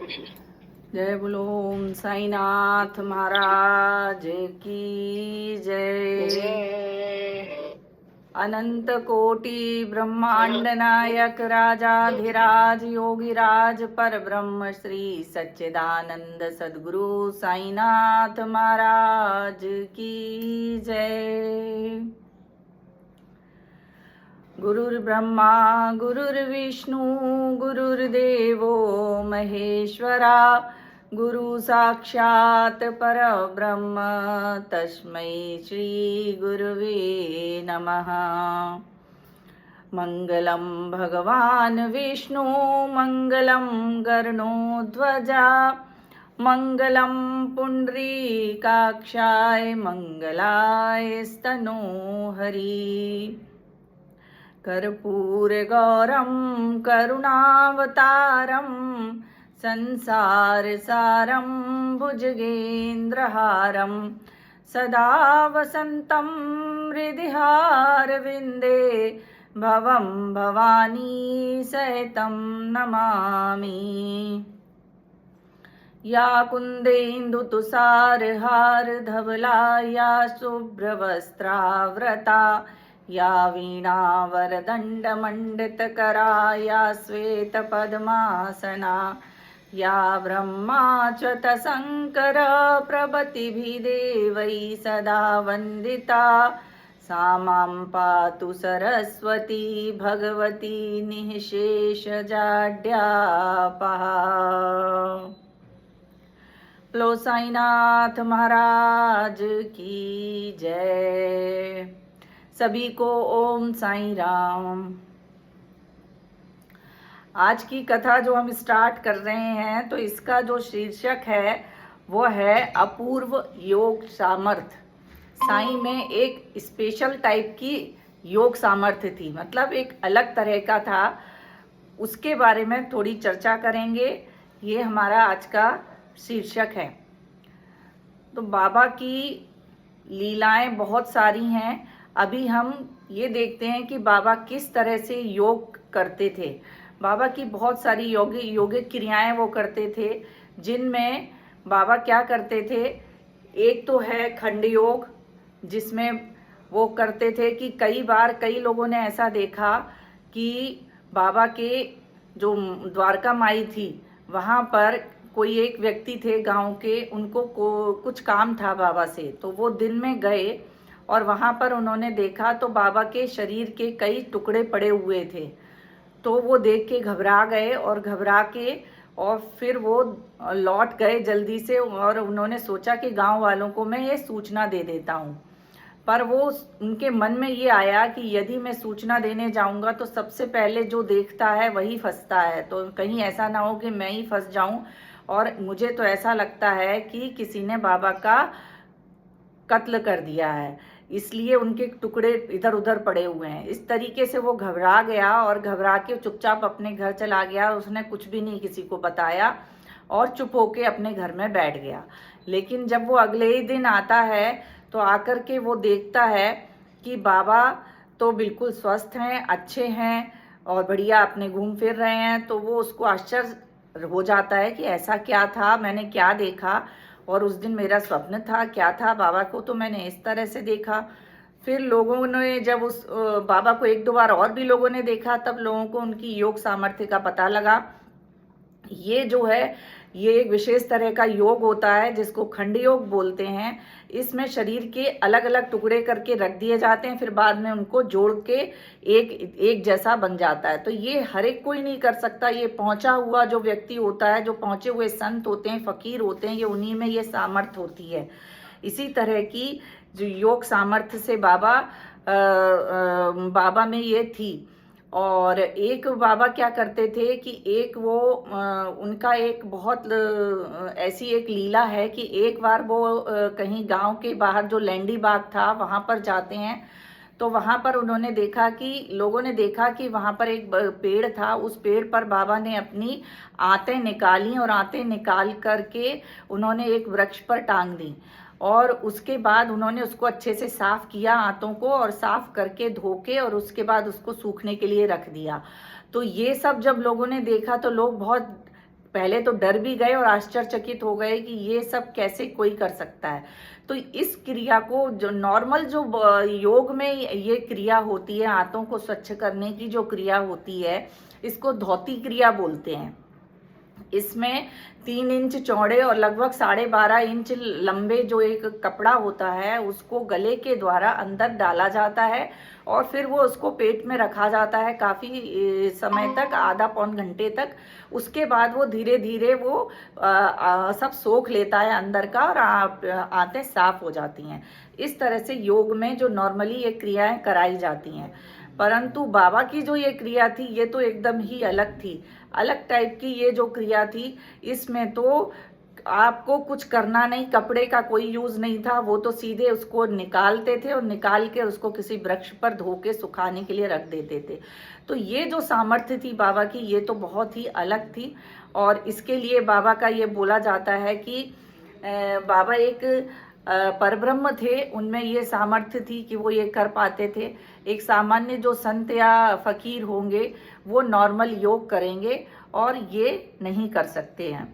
जय बोलो ओम साईनाथ महाराज की जय। अनंत कोटि ब्रह्मांड नायक राजाधिराज योगिराज पर ब्रह्म श्री सच्चिदानंद सद्गुरु साईनाथ महाराज की जय। गुरुर्ब्रह्मा गुरुर्विष्णु गुरुर्देवो महेश्वरा गुरु साक्षात् परब्रह्म तस्मै श्री गुरुवे नमः। मंगलम भगवान विष्णु मंगलम गरुणध्वजा मंगलम पुंडरीकाक्षाय मंगलाय स्तनोहरि। कर्पूरगौरं करुणावतारं संसारसारं भुजगेन्द्रहारं सदा वसन्तं हृदिहारविन्दे भवं भवानी सहितं नमामि। या कुन्देन्दुतुषारहारधवला या शुभ्रवस्त्राव्रता या वीणावरदण्डमण्डितकरा या श्वेतपद्मासना या ब्रह्माच्युतशङ्करप्रभृतिभिर्देवैः सदा वन्दिता सा मां पातु सरस्वती भगवती निःशेषजाड्यापहा। बोलो साईनाथ महाराज की जय। सभी को ओम साई राम। आज की कथा जो हम स्टार्ट कर रहे हैं तो इसका जो शीर्षक है वो है अपूर्व योग सामर्थ्य। साई में एक स्पेशल टाइप की योग सामर्थ्य थी, मतलब एक अलग तरह का था। उसके बारे में थोड़ी चर्चा करेंगे। ये हमारा आज का शीर्षक है। तो बाबा की लीलाएं बहुत सारी हैं। अभी हम ये देखते हैं कि बाबा किस तरह से योग करते थे। बाबा की बहुत सारी योगिक क्रियाएं वो करते थे, जिनमें बाबा क्या करते थे। एक तो है खंड योग, जिसमें वो करते थे कि कई बार कई लोगों ने ऐसा देखा कि बाबा के जो द्वारका माई थी वहाँ पर कोई एक व्यक्ति थे गांव के, उनको कुछ काम था बाबा से, तो वो दिन में गए और वहाँ पर उन्होंने देखा तो बाबा के शरीर के कई टुकड़े पड़े हुए थे। तो वो देख के घबरा गए और घबरा के और फिर वो लौट गए जल्दी से और उन्होंने सोचा कि गांव वालों को मैं ये सूचना दे देता हूँ। पर वो उनके मन में ये आया कि यदि मैं सूचना देने जाऊँगा तो सबसे पहले जो देखता है वही फंसता है, तो कहीं ऐसा ना हो कि मैं ही फंस जाऊँ। और मुझे तो ऐसा लगता है कि किसी ने बाबा का कत्ल कर दिया है, इसलिए उनके टुकड़े इधर उधर पड़े हुए हैं। इस तरीके से वो घबरा गया और घबरा के चुपचाप अपने घर चला गया। उसने कुछ भी नहीं किसी को बताया और चुप होके अपने घर में बैठ गया। लेकिन जब वो अगले ही दिन आता है तो आकर के वो देखता है कि बाबा तो बिल्कुल स्वस्थ हैं, अच्छे हैं और बढ़िया अपने घूम फिर रहे हैं। तो वो उसको आश्चर्य हो जाता है कि ऐसा क्या था, मैंने क्या देखा, और उस दिन मेरा स्वप्न था क्या था, बाबा को तो मैंने इस तरह से देखा। फिर लोगों ने जब उस बाबा को एक दो बार और भी लोगों ने देखा, तब लोगों को उनकी योग सामर्थ्य का पता लगा। ये जो है ये एक विशेष तरह का योग होता है जिसको खंड योग बोलते हैं। इसमें शरीर के अलग अलग टुकड़े करके रख दिए जाते हैं, फिर बाद में उनको जोड़ के एक जैसा बन जाता है। तो ये हर एक कोई नहीं कर सकता। ये पहुंचा हुआ जो व्यक्ति होता है, जो पहुंचे हुए संत होते हैं, फकीर होते हैं, ये उन्हीं में ये सामर्थ्य होती है। इसी तरह की जो योग सामर्थ्य से बाबा में ये थी। और एक बाबा क्या करते थे कि एक वो उनका एक बहुत ऐसी एक लीला है कि एक बार वो कहीं गांव के बाहर जो लैंडी बाग था वहाँ पर जाते हैं। तो वहाँ पर उन्होंने देखा कि लोगों ने देखा कि वहाँ पर एक पेड़ था। उस पेड़ पर बाबा ने अपनी आंतें निकाली और आंतें निकाल करके उन्होंने एक वृक्ष पर टांग दी। और उसके बाद उन्होंने उसको अच्छे से साफ किया आंतों को, और साफ करके धो के और उसके बाद उसको सूखने के लिए रख दिया। तो ये सब जब लोगों ने देखा तो लोग बहुत पहले तो डर भी गए और आश्चर्यचकित हो गए कि ये सब कैसे कोई कर सकता है। तो इस क्रिया को जो नॉर्मल जो योग में ये क्रिया होती है, हाथों को स्वच्छ करने की जो क्रिया होती है, इसको धौती क्रिया बोलते हैं। इसमें 3 इंच चौड़े और लगभग 12.5 इंच लंबे जो एक कपड़ा होता है, उसको गले के द्वारा अंदर डाला जाता है और फिर वो उसको पेट में रखा जाता है काफ़ी समय तक, आधा पौन घंटे तक। उसके बाद वो धीरे धीरे वो सब सोख लेता है अंदर का और आंतें साफ हो जाती हैं। इस तरह से योग में जो नॉर्मली ये क्रियाएं कराई जाती हैं, परंतु बाबा की जो ये क्रिया थी ये तो एकदम ही अलग थी, अलग टाइप की ये जो क्रिया थी। इसमें तो आपको कुछ करना नहीं, कपड़े का कोई यूज नहीं था, वो तो सीधे उसको निकालते थे और निकाल के उसको किसी वृक्ष पर धो के सुखाने के लिए रख देते थे। तो ये जो सामर्थ्य थी बाबा की, ये तो बहुत ही अलग थी। और इसके लिए बाबा का ये बोला जाता है कि बाबा एक परब्रह्म थे, उनमें ये सामर्थ्य थी कि वो ये कर पाते थे। एक सामान्य जो संत या फकीर होंगे वो नॉर्मल योग करेंगे और ये नहीं कर सकते हैं।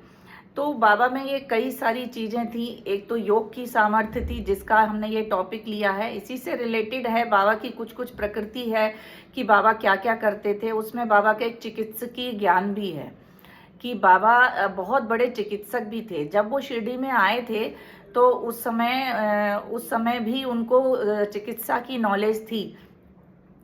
तो बाबा में ये कई सारी चीज़ें थी। एक तो योग की सामर्थ्य थी जिसका हमने ये टॉपिक लिया है, इसी से रिलेटेड है। बाबा की कुछ कुछ प्रकृति है कि बाबा क्या क्या करते थे। उसमें बाबा का एक चिकित्सकीय ज्ञान भी है कि बाबा बहुत बड़े चिकित्सक भी थे। जब वो शिरडी में आए थे तो उस समय भी उनको चिकित्सा की नॉलेज थी,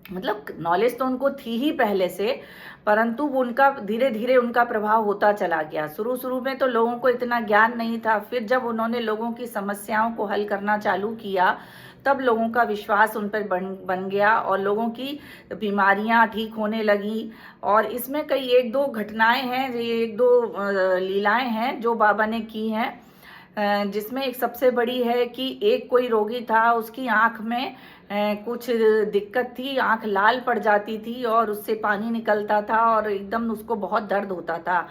मतलब नॉलेज तो उनको थी ही पहले से, परंतु वो उनका धीरे धीरे उनका प्रभाव होता चला गया। शुरू शुरू में तो लोगों को इतना ज्ञान नहीं था, फिर जब उन्होंने लोगों की समस्याओं को हल करना चालू किया तब लोगों का विश्वास उन पर बन गया और लोगों की बीमारियां ठीक होने लगी। और इसमें कई 1-2 घटनाएं हैं, ये 1-2 लीलाएं हैं जो बाबा ने की हैं, जिसमें एक सबसे बड़ी है कि एक कोई रोगी था, उसकी आंख में कुछ दिक्कत थी, आंख लाल पड़ जाती थी और उससे पानी निकलता था और एकदम उसको बहुत दर्द होता था।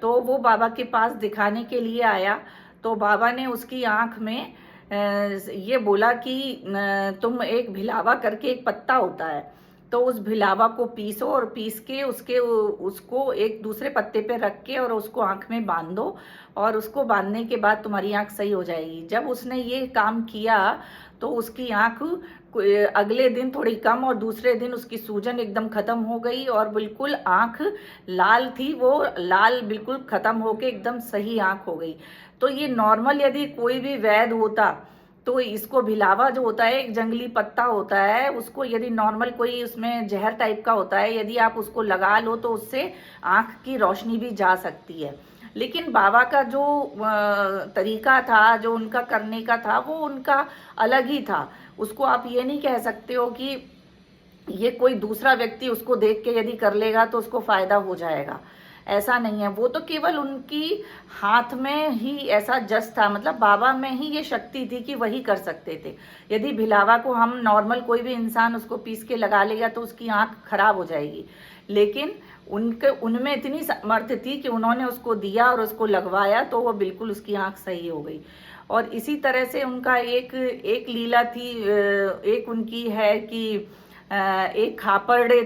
तो वो बाबा के पास दिखाने के लिए आया। तो बाबा ने उसकी आंख में ये बोला कि तुम एक भिलावा करके एक पत्ता होता है, तो उस भिलावा को पीसो और पीस के उसको एक दूसरे पत्ते पे रख के और उसको आंख में बांध दो और उसको बांधने के बाद तुम्हारी आंख सही हो जाएगी। जब उसने ये काम किया तो उसकी आंख अगले दिन थोड़ी कम और दूसरे दिन उसकी सूजन एकदम खत्म हो गई और बिल्कुल आंख लाल थी, वो लाल बिल्कुल खत्म होके एकदम सही आंख हो गई। तो ये नॉर्मल यदि कोई भी वैद्य होता तो इसको भिलावा जो होता है, एक जंगली पत्ता होता है, उसको यदि नॉर्मल कोई उसमें जहर टाइप का होता है, यदि आप उसको लगा लो तो उससे आंख की रोशनी भी जा सकती है। लेकिन बाबा का जो तरीका था, जो उनका करने का था, वो उनका अलग ही था। उसको आप ये नहीं कह सकते हो कि ये कोई दूसरा व्यक्ति उसको देख के यदि कर लेगा तो उसको फायदा हो जाएगा, ऐसा नहीं है। वो तो केवल उनकी हाथ में ही ऐसा जस था, मतलब बाबा में ही ये शक्ति थी कि वही कर सकते थे। यदि भिलावा को हम नॉर्मल कोई भी इंसान उसको पीस के लगा लेगा तो उसकी आंख खराब हो जाएगी, लेकिन उनमें इतनी सामर्थ्य थी कि उन्होंने उसको दिया और उसको लगवाया तो वो बिल्कुल उसकी आंख सही हो गई। और इसी तरह से उनका एक लीला थी, एक उनकी है कि एक खापरडे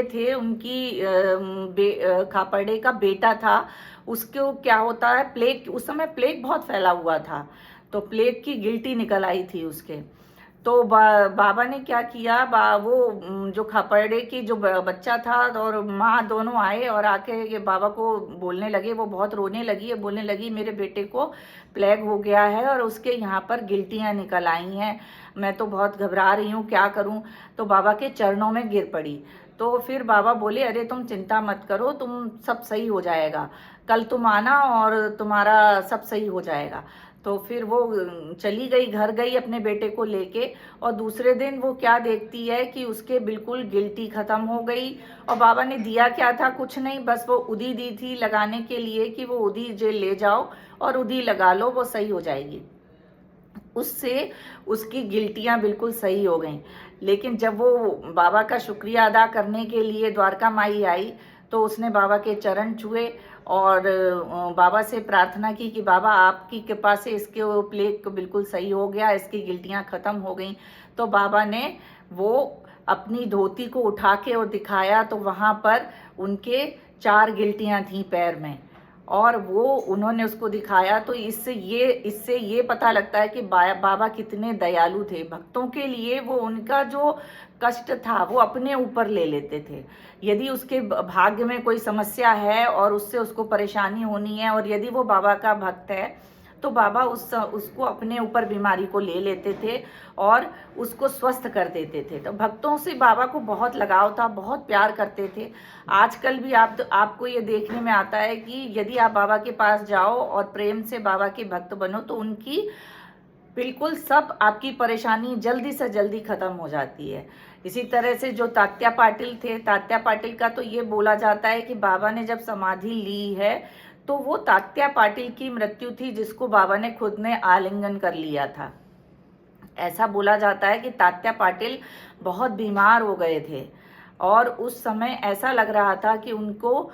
थे उनकी खापरडे का बेटा था। उसको क्या होता है, प्लेग, उस समय प्लेग बहुत फैला हुआ था, तो प्लेग की गिल्टी निकल आई थी उसके। तो बाबा ने क्या किया, वो जो खापरडे की जो बच्चा था और माँ दोनों आए और आके ये बाबा को बोलने लगे, वो बहुत रोने लगी है, बोलने लगी मेरे बेटे को प्लेग हो गया है और उसके यहाँ पर गिल्टियाँ निकल आई हैं, मैं तो बहुत घबरा रही हूँ, क्या करूँ। तो बाबा के चरणों में गिर पड़ी। तो फिर बाबा बोले अरे तुम चिंता मत करो, तुम सब सही हो जाएगा, कल तुम आना और तुम्हारा सब सही हो जाएगा। तो फिर वो चली गई, घर गई अपने बेटे को लेके, और दूसरे दिन वो क्या देखती है कि उसके बिल्कुल गिल्टी खत्म हो गई। और बाबा ने दिया क्या था, कुछ नहीं, बस वो उदी दी थी लगाने के लिए कि वो उदी जे ले जाओ और उदी लगा लो, वो सही हो जाएगी। उससे उसकी गिल्टियाँ बिल्कुल सही हो गई। लेकिन जब वो बाबा का शुक्रिया अदा करने के लिए द्वारका माई आई तो उसने बाबा के चरण छुए और बाबा से प्रार्थना की कि बाबा आपकी कृपा से इसके प्लेग बिल्कुल सही हो गया, इसकी गिल्टियाँ खत्म हो गई। तो बाबा ने वो अपनी धोती को उठा के और दिखाया तो वहाँ पर उनके 4 गिल्टियाँ थीं पैर में। और वो उन्होंने उसको दिखाया। तो इससे ये पता लगता है कि बाबा कितने दयालु थे भक्तों के लिए। वो उनका जो कष्ट था वो अपने ऊपर ले लेते थे। यदि उसके भाग्य में कोई समस्या है और उससे उसको परेशानी होनी है, और यदि वो बाबा का भक्त है, तो बाबा उसको अपने ऊपर बीमारी को ले लेते थे और उसको स्वस्थ कर देते थे। तो भक्तों से बाबा को बहुत लगाव था, बहुत प्यार करते थे। आजकल भी आपको ये देखने में आता है कि यदि आप बाबा के पास जाओ और प्रेम से बाबा के भक्त बनो, तो उनकी बिल्कुल सब आपकी परेशानी जल्दी से जल्दी खत्म हो जाती है। इसी तरह से जो तात्या पाटिल थे, तात्या पाटिल का तो ये बोला जाता है कि बाबा ने जब समाधि ली है तो वो तात्या पाटिल की मृत्यु थी, जिसको बाबा ने खुद ने आलिंगन कर लिया था। ऐसा बोला जाता है कि तात्या पाटिल बहुत बीमार हो गए थे और उस समय ऐसा लग रहा था कि उनको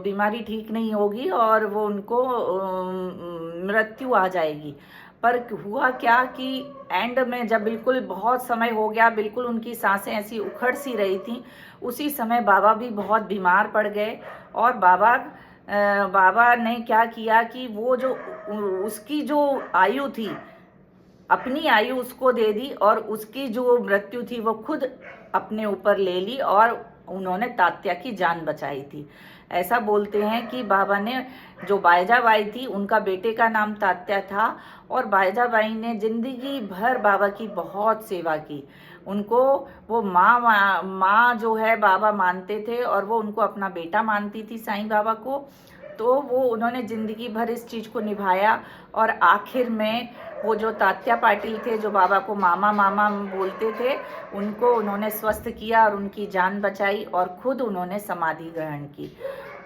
बीमारी ठीक नहीं होगी और वो उनको मृत्यु आ जाएगी। पर हुआ क्या कि एंड में जब बिल्कुल बहुत समय हो गया, बिल्कुल उनकी सांसें ऐसी उखड़ सी रही थी, उसी समय बाबा भी बहुत बीमार पड़ गए। और बाबा ने क्या किया कि वो जो उसकी जो आयु थी, अपनी आयु उसको दे दी और उसकी जो मृत्यु थी वो खुद अपने ऊपर ले ली और उन्होंने तात्या की जान बचाई थी। ऐसा बोलते हैं कि बाबा ने, जो बायजाबाई थी, उनका बेटे का नाम तात्या था और बायजाबाई ने जिंदगी भर बाबा की बहुत सेवा की। उनको वो माँ जो है बाबा मानते थे और वो उनको अपना बेटा मानती थी, साईं बाबा को। तो वो उन्होंने ज़िंदगी भर इस चीज़ को निभाया और आखिर में वो जो तात्या पाटिल थे, जो बाबा को मामा मामा बोलते थे, उनको उन्होंने स्वस्थ किया और उनकी जान बचाई और खुद उन्होंने समाधि ग्रहण की।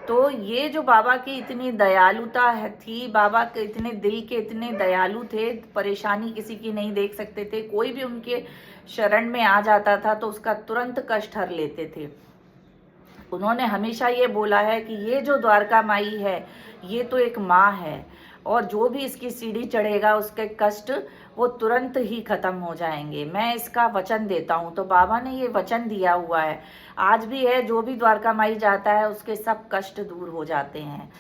तो ये जो बाबा की इतनी दयालुता थी, बाबा के इतने दिल के इतने दयालु थे, परेशानी किसी की नहीं देख सकते थे। कोई भी उनके शरण में आ जाता था तो उसका तुरंत कष्ट हर लेते थे। उन्होंने हमेशा ये बोला है कि ये जो द्वारका माई है, ये तो एक माँ है और जो भी इसकी सीढ़ी चढ़ेगा उसके कष्ट वो तुरंत ही खत्म हो जाएंगे, मैं इसका वचन देता हूँ। तो बाबा ने ये वचन दिया हुआ है, आज भी है, जो भी द्वारका माई जाता है उसके सब कष्ट दूर हो जाते हैं।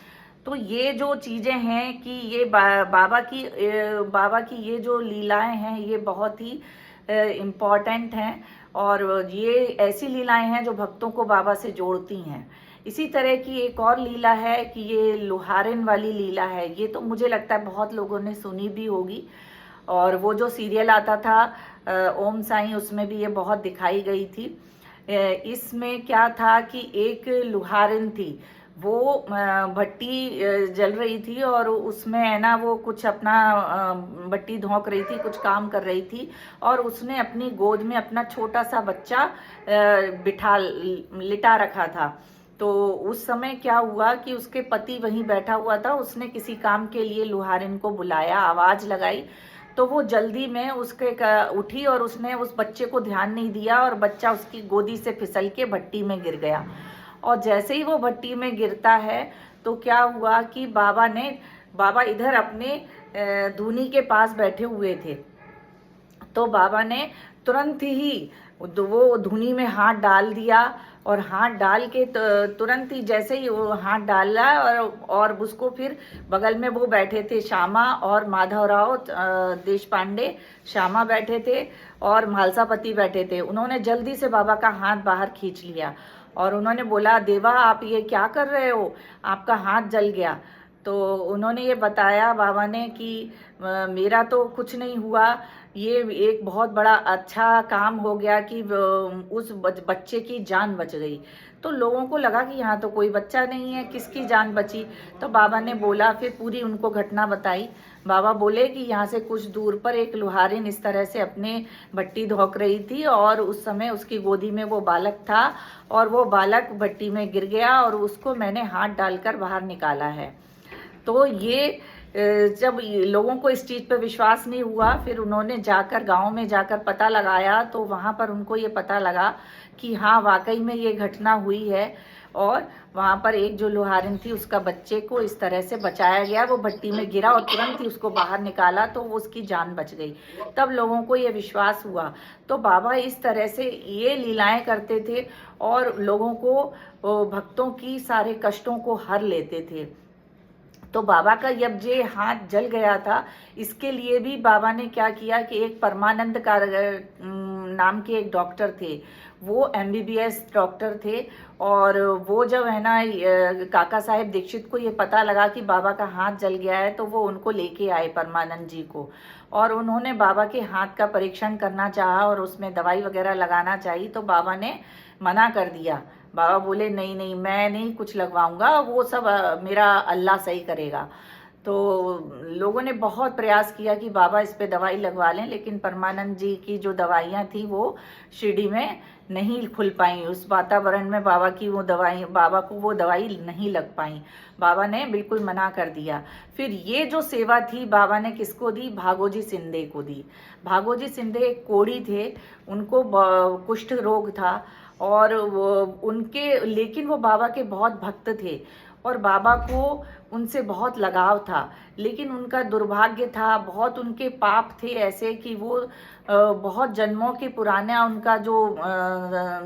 तो ये जो चीज़ें हैं कि ये बाबा की ये जो लीलाएं हैं, ये बहुत ही इम्पॉर्टेंट हैं और ये ऐसी लीलाएं हैं जो भक्तों को बाबा से जोड़ती हैं। इसी तरह की एक और लीला है कि ये लुहारिन वाली लीला है। ये तो मुझे लगता है बहुत लोगों ने सुनी भी होगी और वो जो सीरियल आता था ओम साईं, उसमें भी ये बहुत दिखाई गई थी। इसमें क्या था कि एक लुहारिन थी, वो भट्टी जल रही थी और उसमें है ना वो कुछ अपना भट्टी धोंक रही थी, कुछ काम कर रही थी और उसने अपनी गोद में अपना छोटा सा बच्चा लिटा रखा था। तो उस समय क्या हुआ कि उसके पति वहीं बैठा हुआ था, उसने किसी काम के लिए लुहारिन को बुलाया, आवाज़ लगाई, तो वो जल्दी में उसके उठी और उसने उस बच्चे को ध्यान नहीं दिया और बच्चा उसकी गोदी से फिसल के भट्टी में गिर गया। और जैसे ही वो भट्टी में गिरता है तो क्या हुआ कि बाबा इधर अपने धूनी के पास बैठे हुए थे, तो बाबा ने तुरंत ही वो धूनी में हाथ डाल दिया और हाथ डाल के तुरंत ही जैसे ही वो हाथ डाला और उसको फिर बगल में वो बैठे थे, श्यामा और माधवराव देश पांडे, श्यामा बैठे थे और म्हालसापति बैठे थे। उन्होंने जल्दी से बाबा का हाथ बाहर खींच लिया और उन्होंने बोला, देवा आप ये क्या कर रहे हो, आपका हाथ जल गया। तो उन्होंने ये बताया बाबा ने कि मेरा तो कुछ नहीं हुआ, ये एक बहुत बड़ा अच्छा काम हो गया कि उस बच्चे की जान बच गई। तो लोगों को लगा कि यहाँ तो कोई बच्चा नहीं है, किसकी जान बची। तो बाबा ने बोला, फिर पूरी उनको घटना बताई। बाबा बोले कि यहाँ से कुछ दूर पर एक लुहारिन इस तरह से अपने भट्टी धोक रही थी और उस समय उसकी गोदी में वो बालक था और वो बालक भट्टी में गिर गया और उसको मैंने हाथ डालकर बाहर निकाला है। तो ये जब लोगों को इस चीज़ पर विश्वास नहीं हुआ, फिर उन्होंने जाकर गांव में जाकर पता लगाया, तो वहाँ पर उनको ये पता लगा कि हाँ वाकई में ये घटना हुई है। और वहाँ पर एक जो लोहारिन थी उसका बच्चे को इस तरह से बचाया गया, वो भट्टी में गिरा और तुरंत ही उसको बाहर निकाला तो वो उसकी जान बच गई। तब लोगों को ये विश्वास हुआ। तो बाबा इस तरह से ये लीलाएं करते थे और लोगों को, भक्तों की सारे कष्टों को हर लेते थे। तो बाबा का जब ये हाथ जल गया था, इसके लिए भी बाबा ने क्या किया कि एक परमानंद का नाम के एक डॉक्टर थे, वो MBBS डॉक्टर थे, और वो जब है ना काका साहेब दीक्षित को ये पता लगा कि बाबा का हाथ जल गया है, तो वो उनको लेके आए परमानंद जी को, और उन्होंने बाबा के हाथ का परीक्षण करना चाहा और उसमें दवाई वगैरह लगाना चाहिए, तो बाबा ने मना कर दिया। बाबा बोले नहीं नहीं, मैं नहीं कुछ लगवाऊंगा, वो सब मेरा अल्लाह सही करेगा। तो लोगों ने बहुत प्रयास किया कि बाबा इस पे दवाई लगवा लें, लेकिन परमानंद जी की जो दवाइयाँ थी वो शिरडी में नहीं खुल पाई। उस वातावरण में बाबा की वो दवाई, बाबा को वो दवाई नहीं लग पाई। बाबा ने बिल्कुल मना कर दिया। फिर ये जो सेवा थी बाबा ने किसको दी? भागोजी सिंधे को दी। भागोजी सिंधे एक कोढ़ी थे, उनको कुष्ठ रोग था, और वो उनके, लेकिन वो बाबा के बहुत भक्त थे और बाबा को उनसे बहुत लगाव था। लेकिन उनका दुर्भाग्य था, बहुत उनके पाप थे ऐसे कि वो बहुत जन्मों के पुराना उनका जो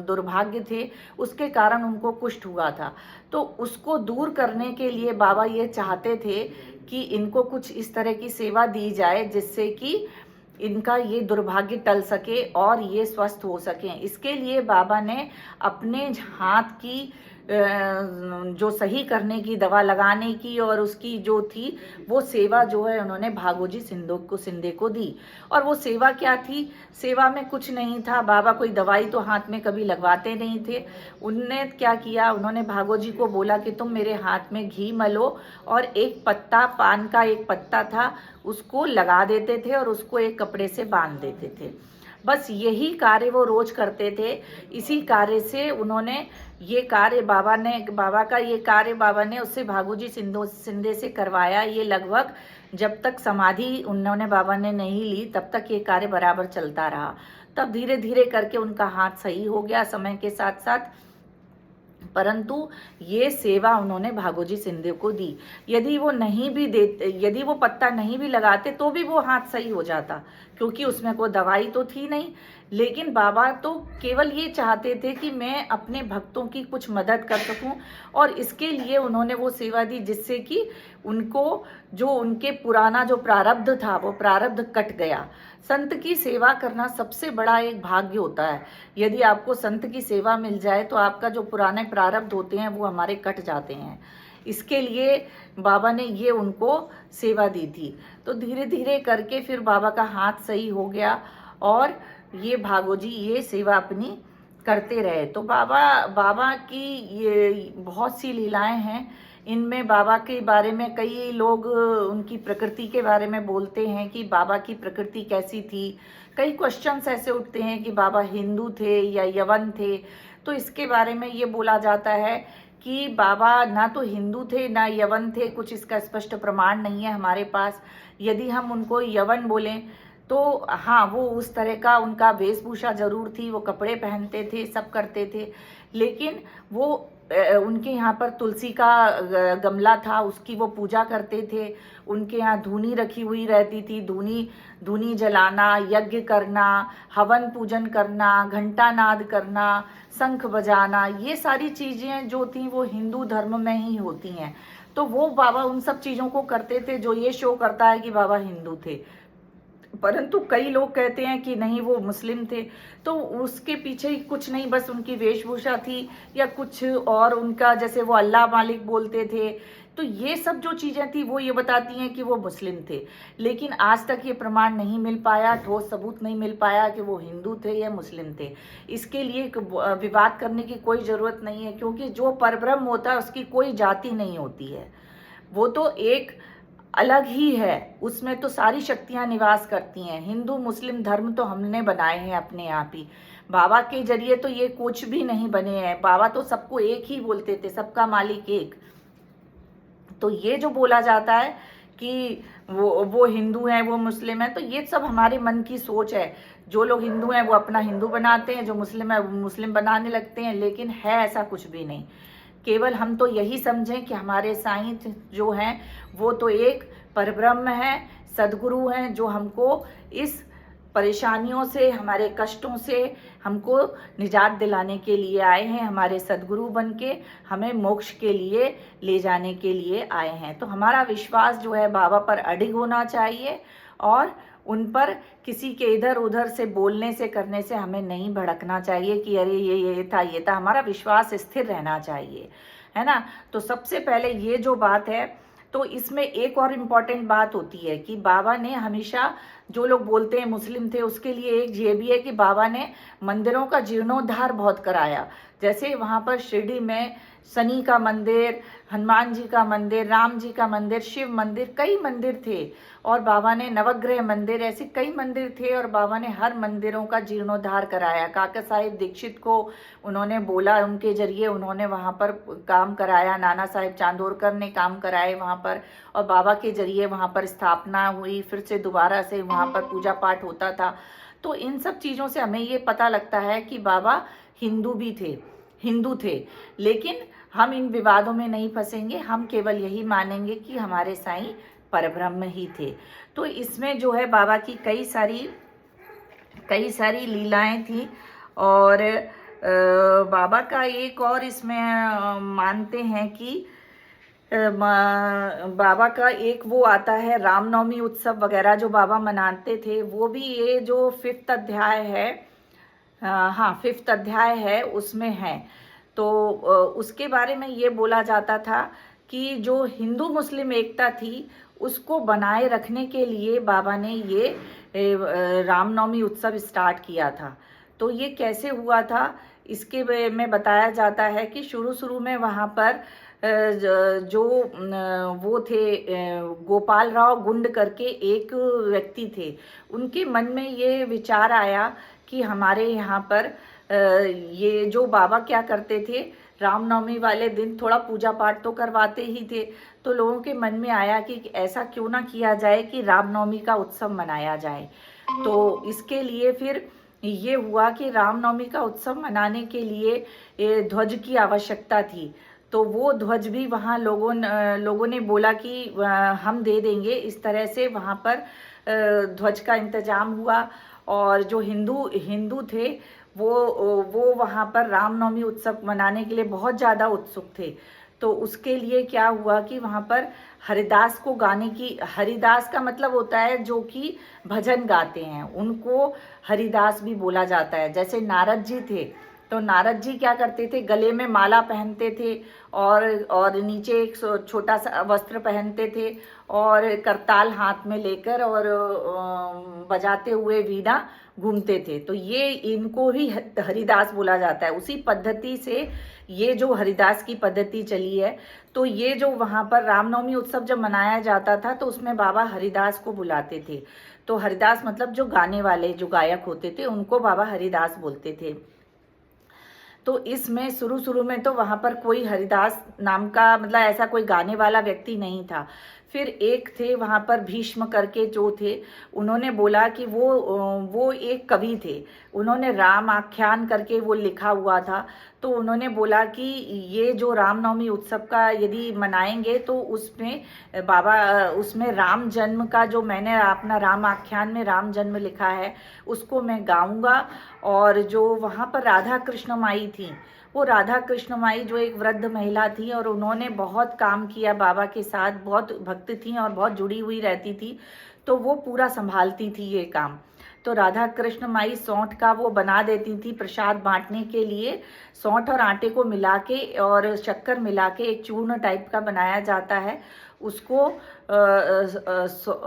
दुर्भाग्य थे, उसके कारण उनको कुष्ठ हुआ था। तो उसको दूर करने के लिए बाबा ये चाहते थे कि इनको कुछ इस तरह की सेवा दी जाए जिससे कि इनका ये दुर्भाग्य टल सके और ये स्वस्थ हो सकें। इसके लिए बाबा ने अपने हाथ की जो सही करने की, दवा लगाने की और उसकी जो थी वो सेवा जो है उन्होंने भागोजी सिंधे को दी। और वो सेवा क्या थी? सेवा में कुछ नहीं था। बाबा कोई दवाई तो हाथ में कभी लगवाते नहीं थे। उनने क्या किया, उन्होंने भागोजी को बोला कि तुम मेरे हाथ में घी मलो और एक पत्ता, पान का एक पत्ता था, उसको लगा देते थे और उसको एक कपड़े से बांध देते थे। बस यही कार्य वो रोज करते थे। इसी कार्य से उन्होंने ये कार्य बाबा का ये कार्य बाबा ने उससे भागोजी सिंधे से करवाया। ये लगभग जब तक समाधि उन्होंने बाबा ने नहीं ली तब तक ये कार्य बराबर चलता रहा। तब धीरे धीरे करके उनका हाथ सही हो गया समय के साथ साथ, परंतु ये सेवा उन्होंने भागोजी सिंधे को दी। यदि वो नहीं भी देते, यदि वो पत्ता नहीं भी लगाते तो भी वो हाथ सही हो जाता, क्योंकि उसमें कोई दवाई तो थी नहीं। लेकिन बाबा तो केवल ये चाहते थे कि मैं अपने भक्तों की कुछ मदद कर सकूं, और इसके लिए उन्होंने वो सेवा दी जिससे कि उनको जो उनके पुराना जो प्रारब्ध था वो प्रारब्ध कट गया। संत की सेवा करना सबसे बड़ा एक भाग्य होता है। यदि आपको संत की सेवा मिल जाए तो आपका जो पुराने प्रारब्ध होते हैं वो हमारे कट जाते हैं। इसके लिए बाबा ने ये उनको सेवा दी थी। तो धीरे धीरे करके फिर बाबा का हाथ सही हो गया और ये भागोजी ये सेवा अपनी करते रहे। तो बाबा की ये बहुत सी लीलाएं हैं। इनमें बाबा के बारे में कई लोग उनकी प्रकृति के बारे में बोलते हैं कि बाबा की प्रकृति कैसी थी। कई क्वेश्चंस ऐसे उठते हैं कि बाबा हिंदू थे या यवन थे। तो इसके बारे में ये बोला जाता है कि बाबा ना तो हिंदू थे ना यवन थे, कुछ इसका स्पष्ट प्रमाण नहीं है हमारे पास। यदि हम उनको यवन बोलें तो हाँ, वो उस तरह का उनका वेशभूषा जरूर थी, वो कपड़े पहनते थे, सब करते थे। लेकिन वो उनके यहाँ पर तुलसी का गमला था, उसकी वो पूजा करते थे। उनके यहाँ धूनी रखी हुई रहती थी, धूनी जलाना, यज्ञ करना, हवन पूजन करना, घंटा नाद करना, शंख बजाना, ये सारी चीज़ें जो थी वो हिंदू धर्म में ही होती हैं। तो वो बाबा उन सब चीज़ों को करते थे जो ये शो करता है कि बाबा हिंदू थे। परंतु कई लोग कहते हैं कि नहीं वो मुस्लिम थे। तो उसके पीछे ही कुछ नहीं, बस उनकी वेशभूषा थी या कुछ और, उनका जैसे वो अल्लाह मालिक बोलते थे। तो ये सब जो चीज़ें थी वो ये बताती हैं कि वो मुस्लिम थे। लेकिन आज तक ये प्रमाण नहीं मिल पाया, ठोस सबूत नहीं मिल पाया कि वो हिंदू थे या मुस्लिम थे। इसके लिए विवाद करने की कोई ज़रूरत नहीं है, क्योंकि जो परब्रह्म होता है उसकी कोई जाति नहीं होती है। वो तो एक अलग ही है, उसमें तो सारी शक्तियां निवास करती हैं। हिंदू मुस्लिम धर्म तो हमने बनाए हैं अपने आप ही। बाबा के जरिए तो ये कुछ भी नहीं बने हैं। बाबा तो सबको एक ही बोलते थे, सबका मालिक एक। तो ये जो बोला जाता है कि वो हिंदू हैं, वो मुस्लिम हैं, तो ये सब हमारे मन की सोच है। जो लोग हिंदू हैं वो अपना हिंदू बनाते हैं, जो मुस्लिम है वो मुस्लिम बनाने लगते हैं, लेकिन है ऐसा कुछ भी नहीं। केवल हम तो यही समझें कि हमारे साईं जो हैं वो तो एक परब्रह्म है, सदगुरु हैं, जो हमको इस परेशानियों से, हमारे कष्टों से हमको निजात दिलाने के लिए आए हैं, हमारे सदगुरु बन के हमें मोक्ष के लिए ले जाने के लिए आए हैं। तो हमारा विश्वास जो है बाबा पर अडिग होना चाहिए और उन पर किसी के इधर उधर से बोलने से, करने से हमें नहीं भड़कना चाहिए कि अरे ये था। हमारा विश्वास स्थिर रहना चाहिए, है ना। तो सबसे पहले ये जो बात है, तो इसमें एक और इम्पॉर्टेंट बात होती है कि बाबा ने हमेशा, जो लोग बोलते हैं मुस्लिम थे, उसके लिए एक ये भी है कि बाबा ने मंदिरों का जीर्णोद्धार बहुत कराया। जैसे वहाँ पर शिरडी में शनि का मंदिर, हनुमान जी का मंदिर, राम जी का मंदिर, शिव मंदिर, कई मंदिर थे, और बाबा ने नवग्रह मंदिर, ऐसे कई मंदिर थे, और बाबा ने हर मंदिरों का जीर्णोद्धार कराया। काका साहिब दीक्षित को उन्होंने बोला, उनके जरिए उन्होंने वहाँ पर काम कराया, नाना साहिब चांदोरकर ने काम कराए वहाँ पर, और बाबा के जरिए वहाँ पर स्थापना हुई, फिर से दोबारा से वहाँ पर पूजा पाठ होता था। तो इन सब चीज़ों से हमें ये पता लगता है कि बाबा हिंदू थे। लेकिन हम इन विवादों में नहीं फंसेंगे, हम केवल यही मानेंगे कि हमारे साईं परब्रह्म ही थे। तो इसमें जो है बाबा की कई सारी लीलाएं थी, और बाबा का एक और इसमें मानते हैं कि बाबा का एक वो आता है रामनवमी उत्सव वगैरह जो बाबा मनाते थे, वो भी ये जो 5th अध्याय है, हाँ 5th अध्याय है, उसमें है। तो उसके बारे में ये बोला जाता था कि जो हिंदू मुस्लिम एकता थी उसको बनाए रखने के लिए बाबा ने ये रामनवमी उत्सव स्टार्ट किया था। तो ये कैसे हुआ था इसके में बताया जाता है कि शुरू में वहाँ पर जो वो थे गोपाल राव गुंड करके एक व्यक्ति थे, उनके मन में ये विचार आया कि हमारे यहाँ पर ये जो बाबा क्या करते थे, रामनवमी वाले दिन थोड़ा पूजा पाठ तो करवाते ही थे, तो लोगों के मन में आया कि ऐसा क्यों ना किया जाए कि रामनवमी का उत्सव मनाया जाए। तो इसके लिए फिर ये हुआ कि रामनवमी का उत्सव मनाने के लिए ध्वज की आवश्यकता थी। तो वो ध्वज भी वहाँ लोगों ने बोला कि हम दे देंगे। इस तरह से वहाँ पर ध्वज का इंतजाम हुआ, और जो हिंदू थे वो वहाँ पर रामनवमी उत्सव मनाने के लिए बहुत ज़्यादा उत्सुक थे। तो उसके लिए क्या हुआ कि वहाँ पर हरिदास को गाने की, हरिदास का मतलब होता है जो कि भजन गाते हैं, उनको हरिदास भी बोला जाता है। जैसे नारद जी थे, तो नारद जी क्या करते थे, गले में माला पहनते थे और नीचे एक छोटा सा वस्त्र पहनते थे, और करताल हाथ में लेकर और बजाते हुए वीणा घूमते थे। तो ये इनको ही हरिदास बोला जाता है। उसी पद्धति से ये जो हरिदास की पद्धति चली है, तो ये जो वहाँ पर रामनवमी उत्सव जब मनाया जाता था तो उसमें बाबा हरिदास को बुलाते थे। तो हरिदास मतलब जो गाने वाले, जो गायक होते थे, उनको बाबा हरिदास बोलते थे। तो इसमें शुरू में तो वहाँ पर कोई हरिदास नाम का, मतलब ऐसा कोई गाने वाला व्यक्ति नहीं था। फिर एक थे वहाँ पर भीष्म करके जो थे, उन्होंने बोला कि वो एक कवि थे, उन्होंने राम आख्यान करके वो लिखा हुआ था। तो उन्होंने बोला कि ये जो रामनवमी उत्सव का यदि मनाएंगे तो उसमें राम जन्म का, जो मैंने अपना राम आख्यान में राम जन्म लिखा है उसको मैं गाऊंगा। और जो वहाँ पर राधा कृष्ण माई थी, वो राधा कृष्ण माई जो एक वृद्ध महिला थी, और उन्होंने बहुत काम किया बाबा के साथ, बहुत भक्त थी और बहुत जुड़ी हुई रहती थी, तो वो पूरा संभालती थी ये काम। तो राधा कृष्ण माई सौंठ का वो बना देती थी प्रसाद बांटने के लिए। सौंठ और आटे को मिला के और शक्कर मिला के एक चूर्ण टाइप का बनाया जाता है, उसको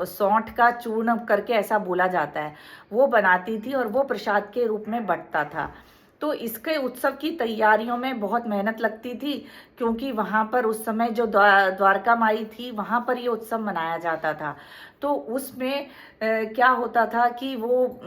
सौंठ का चूर्ण करके ऐसा बोला जाता है, वो बनाती थी और वो प्रसाद के रूप में बंटता था। तो इसके उत्सव की तैयारियों में बहुत मेहनत लगती थी, क्योंकि वहाँ पर उस समय जो द्वारका माई थी, वहाँ पर ये उत्सव मनाया जाता था। तो उसमें क्या होता था कि वो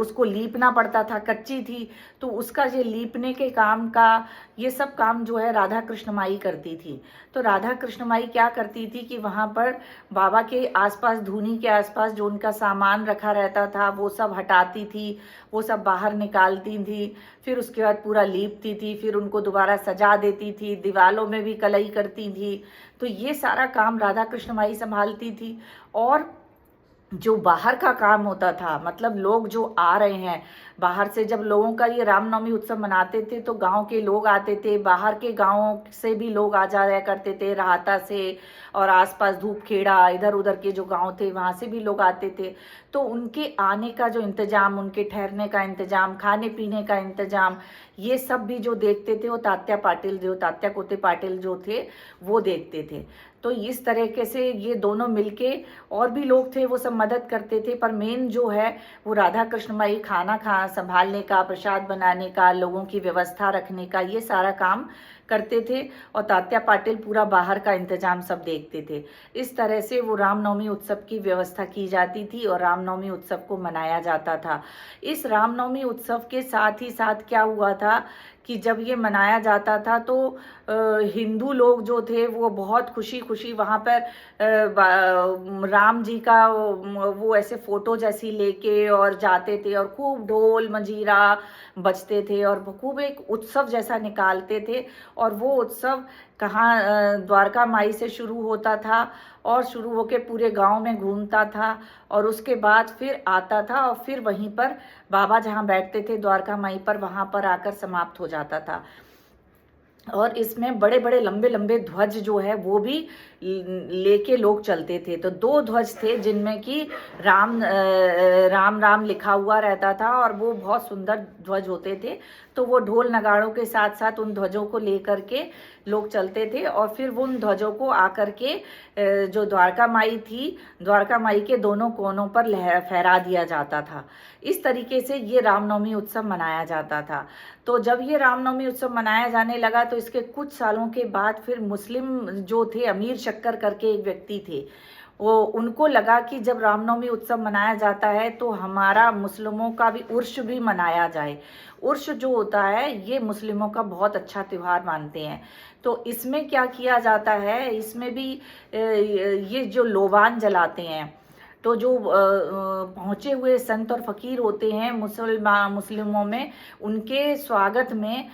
उसको लीपना पड़ता था, कच्ची थी, तो उसका ये लीपने के काम का ये सब काम जो है राधा कृष्ण माई करती थी। तो राधा कृष्ण माई क्या करती थी कि वहाँ पर बाबा के आसपास, धूनी के आसपास जो उनका सामान रखा रहता था वो सब हटाती थी, वो सब बाहर निकालती थी, फिर उसके बाद पूरा लीपती थी, फिर उनको दोबारा सजा देती थी, दीवालों में भी कलई करती थी। तो ये सारा काम राधा कृष्ण माई संभालती थी। और जो बाहर का काम होता था, मतलब लोग जो आ रहे हैं बाहर से, जब लोगों का ये रामनवमी उत्सव मनाते थे तो गांव के लोग आते थे, बाहर के गांवों से भी लोग आ जाया करते थे, राहता से और आसपास धूपखेड़ा इधर उधर के जो गांव थे वहाँ से भी लोग आते थे। तो उनके आने का जो इंतजाम, उनके ठहरने का इंतजाम, खाने पीने का इंतजाम, ये सब भी जो देखते थे वो तात्या कोते पाटिल जो थे वो देखते थे। तो इस तरीके से ये दोनों मिलके, और भी लोग थे वो सब मदद करते थे, पर मेन जो है वो राधा कृष्ण माई खाना संभालने का, प्रसाद बनाने का, लोगों की व्यवस्था रखने का, ये सारा काम करते थे। और तात्या पाटिल पूरा बाहर का इंतजाम सब देखते थे। इस तरह से वो रामनवमी उत्सव की व्यवस्था की जाती थी और रामनवमी उत्सव को मनाया जाता था। इस रामनवमी उत्सव के साथ ही साथ क्या हुआ था कि जब ये मनाया जाता था तो हिंदू लोग जो थे वो बहुत खुशी खुशी वहाँ पर राम जी का वो ऐसे फोटो जैसी लेके और जाते थे, और खूब ढोल मंजीरा बजते थे और खूब एक उत्सव जैसा निकालते थे। और वो उत्सव कहाँ, द्वारका माई से शुरू होता था और शुरू होके पूरे गांव में घूमता था, और उसके बाद फिर आता था और फिर वहीं पर बाबा जहाँ बैठते थे द्वारका माई पर, वहाँ पर आकर समाप्त हो जाता था। और इसमें बड़े बड़े लंबे लंबे ध्वज जो है वो भी लेके लोग चलते थे। तो 2 ध्वज थे जिनमें कि राम राम राम लिखा हुआ रहता था, और वो बहुत सुंदर ध्वज होते थे। तो वो ढोल नगाड़ों के साथ साथ उन ध्वजों को लेकर के लोग चलते थे, और फिर उन ध्वजों को आकर के जो द्वारका माई थी, द्वारका माई के दोनों कोनों पर फहरा दिया जाता था। इस तरीके से ये रामनवमी उत्सव मनाया जाता था। तो जब ये रामनवमी उत्सव मनाया जाने लगा तो इसके कुछ सालों के बाद फिर मुस्लिम जो थे, अमीर शक्कर करके एक व्यक्ति थे, वो उनको लगा कि जब रामनवमी उत्सव मनाया जाता है तो हमारा मुस्लिमों का भी उर्स भी मनाया जाए। उर्स जो होता है ये मुस्लिमों का बहुत अच्छा त्यौहार मानते हैं। तो इसमें क्या किया जाता है, इसमें भी ये जो लोबान जलाते हैं, तो जो पहुँचे हुए संत और फकीर होते हैं मुस्लिमों में, उनके स्वागत में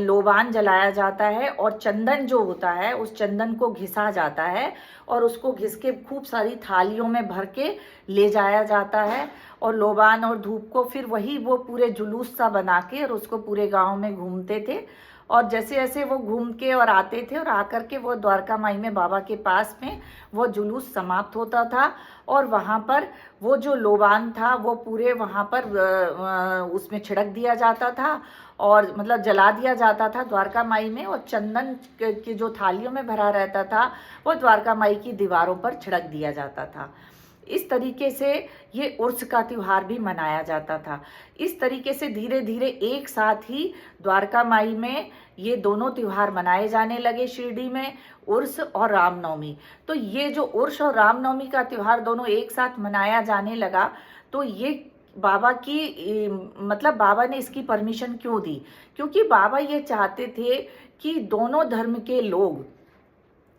लोबान जलाया जाता है, और चंदन जो होता है उस चंदन को घिसा जाता है, और उसको घिस के खूब सारी थालियों में भर के ले जाया जाता है। और लोबान और धूप को फिर वही वो पूरे जुलूस सा बना के और उसको पूरे गांव में घूमते थे। और जैसे जैसे वो घूम के और आते थे और आकर के वो द्वारका माई में बाबा के पास में वो जुलूस समाप्त होता था, और वहाँ पर वो जो लोबान था वो पूरे वहाँ पर उसमें छिड़क दिया जाता था, और मतलब जला दिया जाता था द्वारका माई में, और चंदन की जो थालियों में भरा रहता था वो द्वारका माई की दीवारों पर छिड़क दिया जाता था। इस तरीके से ये उर्स का त्यौहार भी मनाया जाता था। इस तरीके से धीरे धीरे एक साथ ही द्वारका माई में ये दोनों त्यौहार मनाए जाने लगे शिरडी में, उर्स और रामनवमी। तो ये जो उर्स और रामनवमी का त्यौहार दोनों एक साथ मनाया जाने लगा, तो ये बाबा की मतलब बाबा ने इसकी परमिशन क्यों दी? क्योंकि बाबा ये चाहते थे कि दोनों धर्म के लोग,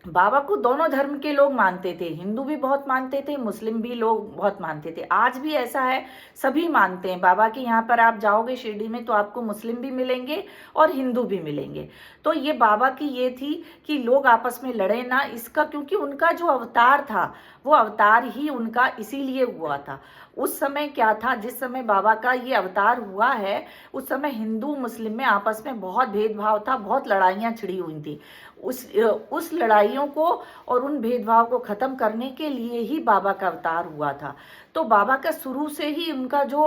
बाबा को दोनों धर्म के लोग मानते थे, हिंदू भी बहुत मानते थे, मुस्लिम भी लोग बहुत मानते थे। आज भी ऐसा है, सभी मानते हैं बाबा के। यहाँ पर आप जाओगे शिरडी में तो आपको मुस्लिम भी मिलेंगे और हिंदू भी मिलेंगे। तो ये बाबा की ये थी कि लोग आपस में लड़े ना, इसका क्योंकि उनका जो अवतार था वो अवतार ही उनका इसीलिए हुआ था। उस समय क्या था, जिस समय बाबा का ये अवतार हुआ है उस समय हिंदू मुस्लिम में आपस में बहुत भेदभाव था, बहुत लड़ाइयाँ छिड़ी हुई थी। उस लड़ाइयों को और उन भेदभाव को ख़त्म करने के लिए ही बाबा का अवतार हुआ था। तो बाबा का शुरू से ही उनका जो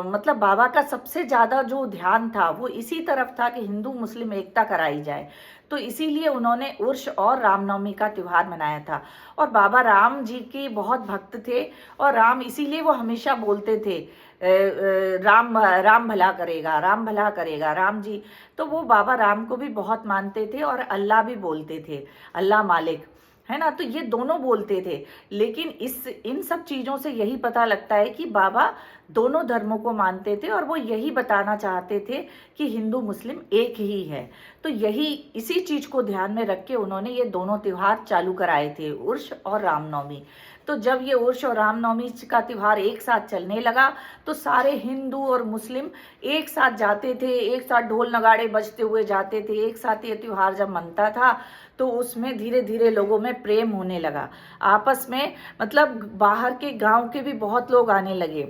मतलब बाबा का सबसे ज़्यादा जो ध्यान था वो इसी तरफ था कि हिंदू मुस्लिम एकता कराई जाए। तो इसीलिए उन्होंने उर्स और रामनवमी का त्यौहार मनाया था। और बाबा राम जी के बहुत भक्त थे, और राम इसीलिए वो हमेशा बोलते थे राम राम भला करेगा, राम भला करेगा, राम जी। तो वो बाबा राम को भी बहुत मानते थे, और अल्लाह भी बोलते थे, अल्लाह मालिक, है ना। तो ये दोनों बोलते थे। लेकिन इन सब चीज़ों से यही पता लगता है कि बाबा दोनों धर्मों को मानते थे, और वो यही बताना चाहते थे कि हिंदू मुस्लिम एक ही है। तो यही इसी चीज़ को ध्यान में रख के उन्होंने ये दोनों त्यौहार चालू कराए थे, उर्स और रामनवमी। तो जब ये उर्स और रामनवमी का त्यौहार एक साथ चलने लगा तो सारे हिंदू और मुस्लिम एक साथ जाते थे, एक साथ ढोल नगाड़े बजते हुए जाते थे। एक साथ ये त्यौहार जब मनता था तो उसमें धीरे धीरे लोगों में प्रेम होने लगा आपस में। मतलब बाहर के गांव के भी बहुत लोग आने लगे।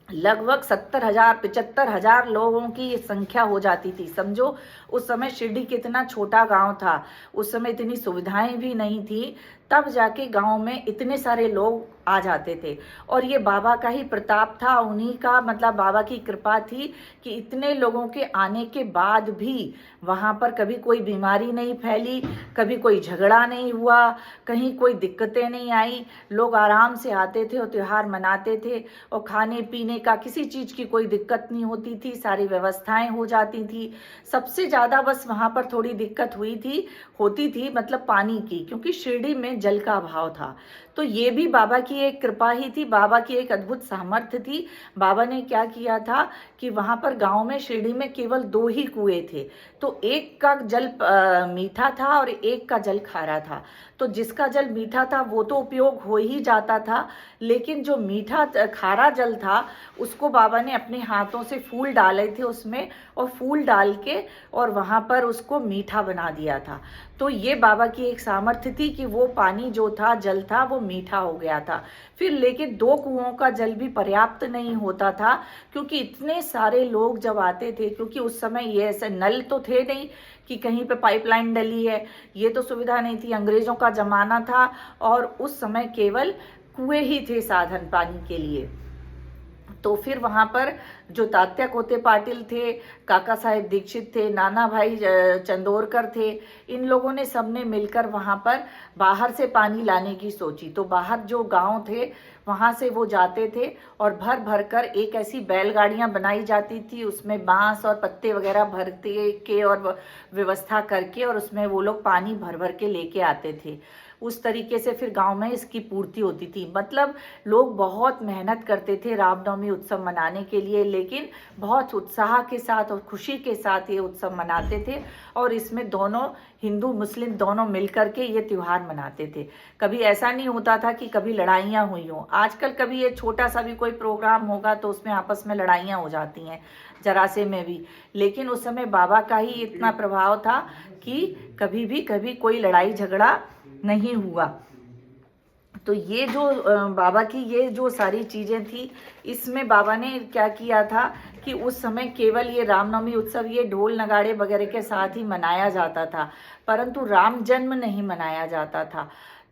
लगभग 70,000 75,000 लोगों की ये संख्या हो जाती थी। समझो उस समय शिरडी कितना छोटा गांव था, उस समय इतनी सुविधाएं भी नहीं थी, तब जाके गांव में इतने सारे लोग आ जाते थे। और ये बाबा का ही प्रताप था, उन्हीं का मतलब बाबा की कृपा थी कि इतने लोगों के आने के बाद भी वहाँ पर कभी कोई बीमारी नहीं फैली, कभी कोई झगड़ा नहीं हुआ, कहीं कोई दिक्कतें नहीं आई। लोग आराम से आते थे और त्यौहार मनाते थे और खाने पीने का किसी चीज़ की कोई दिक्कत नहीं होती थी, सारी व्यवस्थाएं हो जाती थी। सबसे ज़्यादा बस वहाँ पर थोड़ी दिक्कत होती थी मतलब पानी की, क्योंकि शिरडी में जल का अभाव था। तो ये भी बाबा की एक कृपा ही थी, बाबा की एक अद्भुत सामर्थ्य थी। बाबा ने क्या किया था कि वहाँ पर गांव में शिरडी में केवल 2 ही कुएं थे, तो एक का जल मीठा था और एक का जल खारा था। तो जिसका जल मीठा था वो तो उपयोग हो ही जाता था, लेकिन जो मीठा खारा जल था उसको बाबा ने अपने हाथों से फूल डाले थे उसमें, और फूल डाल के और वहाँ पर उसको मीठा बना दिया था। तो ये बाबा की एक सामर्थ्य थी कि वो पानी जो था, जल था, वो मीठा हो गया था। फिर लेकिन 2 कुओं का जल भी पर्याप्त नहीं होता था, क्योंकि इतने सारे लोग जब आते थे, क्योंकि उस समय ये ऐसे नल तो थे नहीं कि कहीं पे पाइपलाइन डली है, ये तो सुविधा नहीं थी, अंग्रेजों का जमाना था और उस समय केवल कुएं ही थे साधन पानी के लिए। तो फिर वहाँ पर जो तात्या कोते पाटिल थे, काका साहेब दीक्षित थे, नाना भाई चंदोरकर थे, इन लोगों ने सबने मिलकर वहाँ पर बाहर से पानी लाने की सोची। तो बाहर जो गांव थे वहाँ से वो जाते थे और भर भर कर एक ऐसी बैलगाड़ियाँ बनाई जाती थी, उसमें बांस और पत्ते वगैरह भरते के और व्यवस्था करके और उसमें वो लोग पानी भर भर के लेके आते थे। उस तरीके से फिर गांव में इसकी पूर्ति होती थी। मतलब लोग बहुत मेहनत करते थे रामनवमी उत्सव मनाने के लिए, लेकिन बहुत उत्साह के साथ और खुशी के साथ ये उत्सव मनाते थे और इसमें दोनों हिंदू मुस्लिम दोनों मिलकर के ये त्यौहार मनाते थे। कभी ऐसा नहीं होता था कि कभी लड़ाइयाँ हुई हों। आजकल कभी ये छोटा सा भी कोई प्रोग्राम होगा तो उसमें आपस में लड़ाइयाँ हो जाती हैं, जरा से में भी, लेकिन उस समय बाबा का ही इतना प्रभाव था कि कभी कोई लड़ाई झगड़ा नहीं हुआ। तो ये जो बाबा की ये जो सारी चीज़ें थी, इसमें बाबा ने क्या किया था कि उस समय केवल ये रामनवमी उत्सव ये ढोल नगाड़े वगैरह के साथ ही मनाया जाता था, परंतु राम जन्म नहीं मनाया जाता था।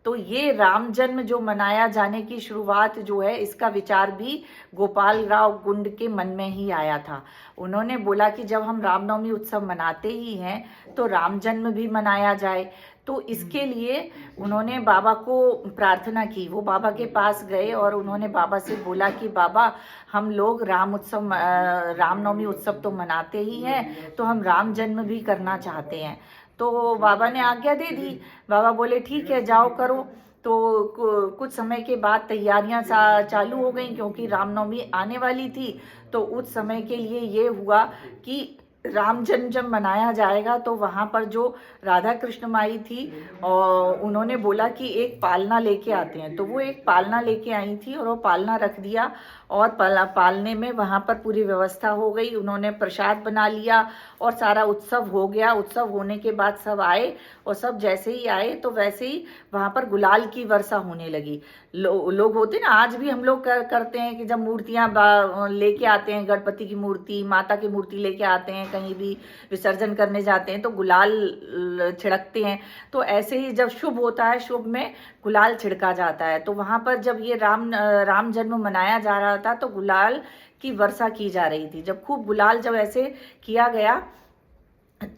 तो ये राम जन्म जो मनाया जाने की शुरुआत जो है, इसका विचार भी गोपाल राव गुंड के मन में ही आया था। उन्होंने बोला कि जब हम रामनवमी उत्सव मनाते ही हैं तो राम जन्म भी मनाया जाए। तो इसके लिए उन्होंने बाबा को प्रार्थना की। वो बाबा के पास गए और उन्होंने बाबा से बोला कि बाबा, हम लोग रामनवमी उत्सव तो मनाते ही हैं, तो हम राम जन्म भी करना चाहते हैं। तो बाबा ने आज्ञा दे दी। बाबा बोले ठीक है, जाओ करो। तो कुछ समय के बाद तैयारियां चालू हो गई, क्योंकि रामनवमी आने वाली थी। तो उस समय के लिए ये हुआ कि राम जन्म जब मनाया जाएगा तो वहाँ पर जो राधा कृष्ण माई थी और उन्होंने बोला कि एक पालना लेके आते हैं। तो वो एक पालना लेके आई थी और वो पालना रख दिया और पालने में वहाँ पर पूरी व्यवस्था हो गई। उन्होंने प्रसाद बना लिया और सारा उत्सव हो गया। उत्सव होने के बाद सब आए और सब जैसे ही आए तो वैसे ही वहाँ पर गुलाल की वर्षा होने लगी। लोग होते ना, आज भी हम लोग करते हैं कि जब मूर्तियाँ लेके आते हैं, गणपति की मूर्ति, माता की मूर्ति लेके आते हैं, कहीं भी विसर्जन करने जाते हैं तो गुलाल छिड़कते हैं। तो ऐसे ही जब शुभ होता है, शुभ में गुलाल छिड़का जाता है। तो वहाँ पर जब ये राम जन्म मनाया जा रहा था तो गुलाल की वर्षा की जा रही थी। जब खूब गुलाल जब ऐसे किया गया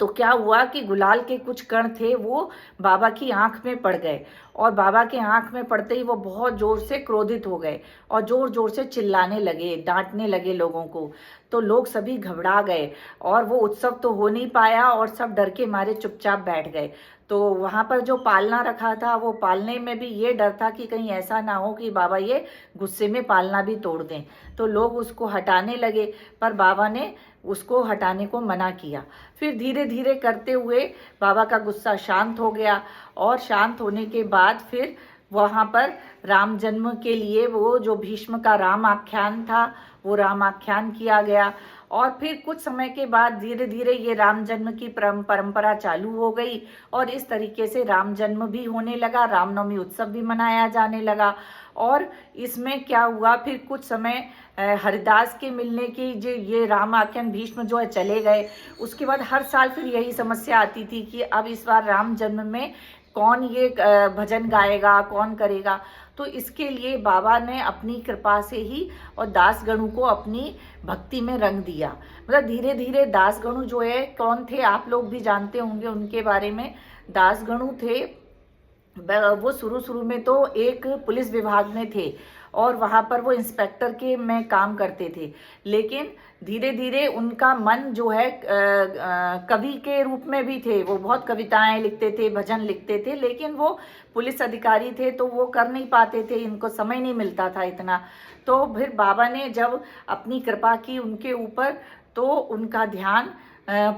तो क्या हुआ कि गुलाल के कुछ कण थे वो बाबा की आंख में पड़ गए, और बाबा के आंख में पड़ते ही वो बहुत जोर से क्रोधित हो गए और जोर जोर से चिल्लाने लगे, डांटने लगे लोगों को। तो लोग सभी घबरा गए और वो उत्सव तो हो नहीं पाया और सब डर के मारे चुपचाप बैठ गए। तो वहाँ पर जो पालना रखा था, वो पालने में भी ये डर था कि कहीं ऐसा ना हो कि बाबा ये गुस्से में पालना भी तोड़ दें। तो लोग उसको हटाने लगे, पर बाबा ने उसको हटाने को मना किया। फिर धीरे धीरे करते हुए बाबा का गुस्सा शांत हो गया और शांत होने के बाद फिर वहाँ पर राम जन्म के लिए वो जो भीष्म का राम आख्यान था वो राम आख्यान किया गया। और फिर कुछ समय के बाद धीरे धीरे ये राम जन्म की परंपरा चालू हो गई और इस तरीके से राम जन्म भी होने लगा, रामनवमी उत्सव भी मनाया जाने लगा। और इसमें क्या हुआ, फिर कुछ समय हरिदास के मिलने की जो ये राम आख्यान भीष्म जो है चले गए, उसके बाद हर साल फिर यही समस्या आती थी कि अब इस बार राम जन्म में कौन ये भजन गाएगा, कौन करेगा। तो इसके लिए बाबा ने अपनी कृपा से ही और दासगणु को अपनी भक्ति में रंग दिया। मतलब धीरे धीरे दासगणु जो है कौन थे, आप लोग भी जानते होंगे उनके बारे में। दासगणु थे वो शुरू में तो एक पुलिस विभाग में थे और वहाँ पर वो इंस्पेक्टर के में काम करते थे, लेकिन धीरे धीरे उनका मन जो है कवि के रूप में भी थे। वो बहुत कविताएं लिखते थे, भजन लिखते थे, लेकिन वो पुलिस अधिकारी थे तो वो कर नहीं पाते थे, इनको समय नहीं मिलता था इतना। तो फिर बाबा ने जब अपनी कृपा की उनके ऊपर, तो उनका ध्यान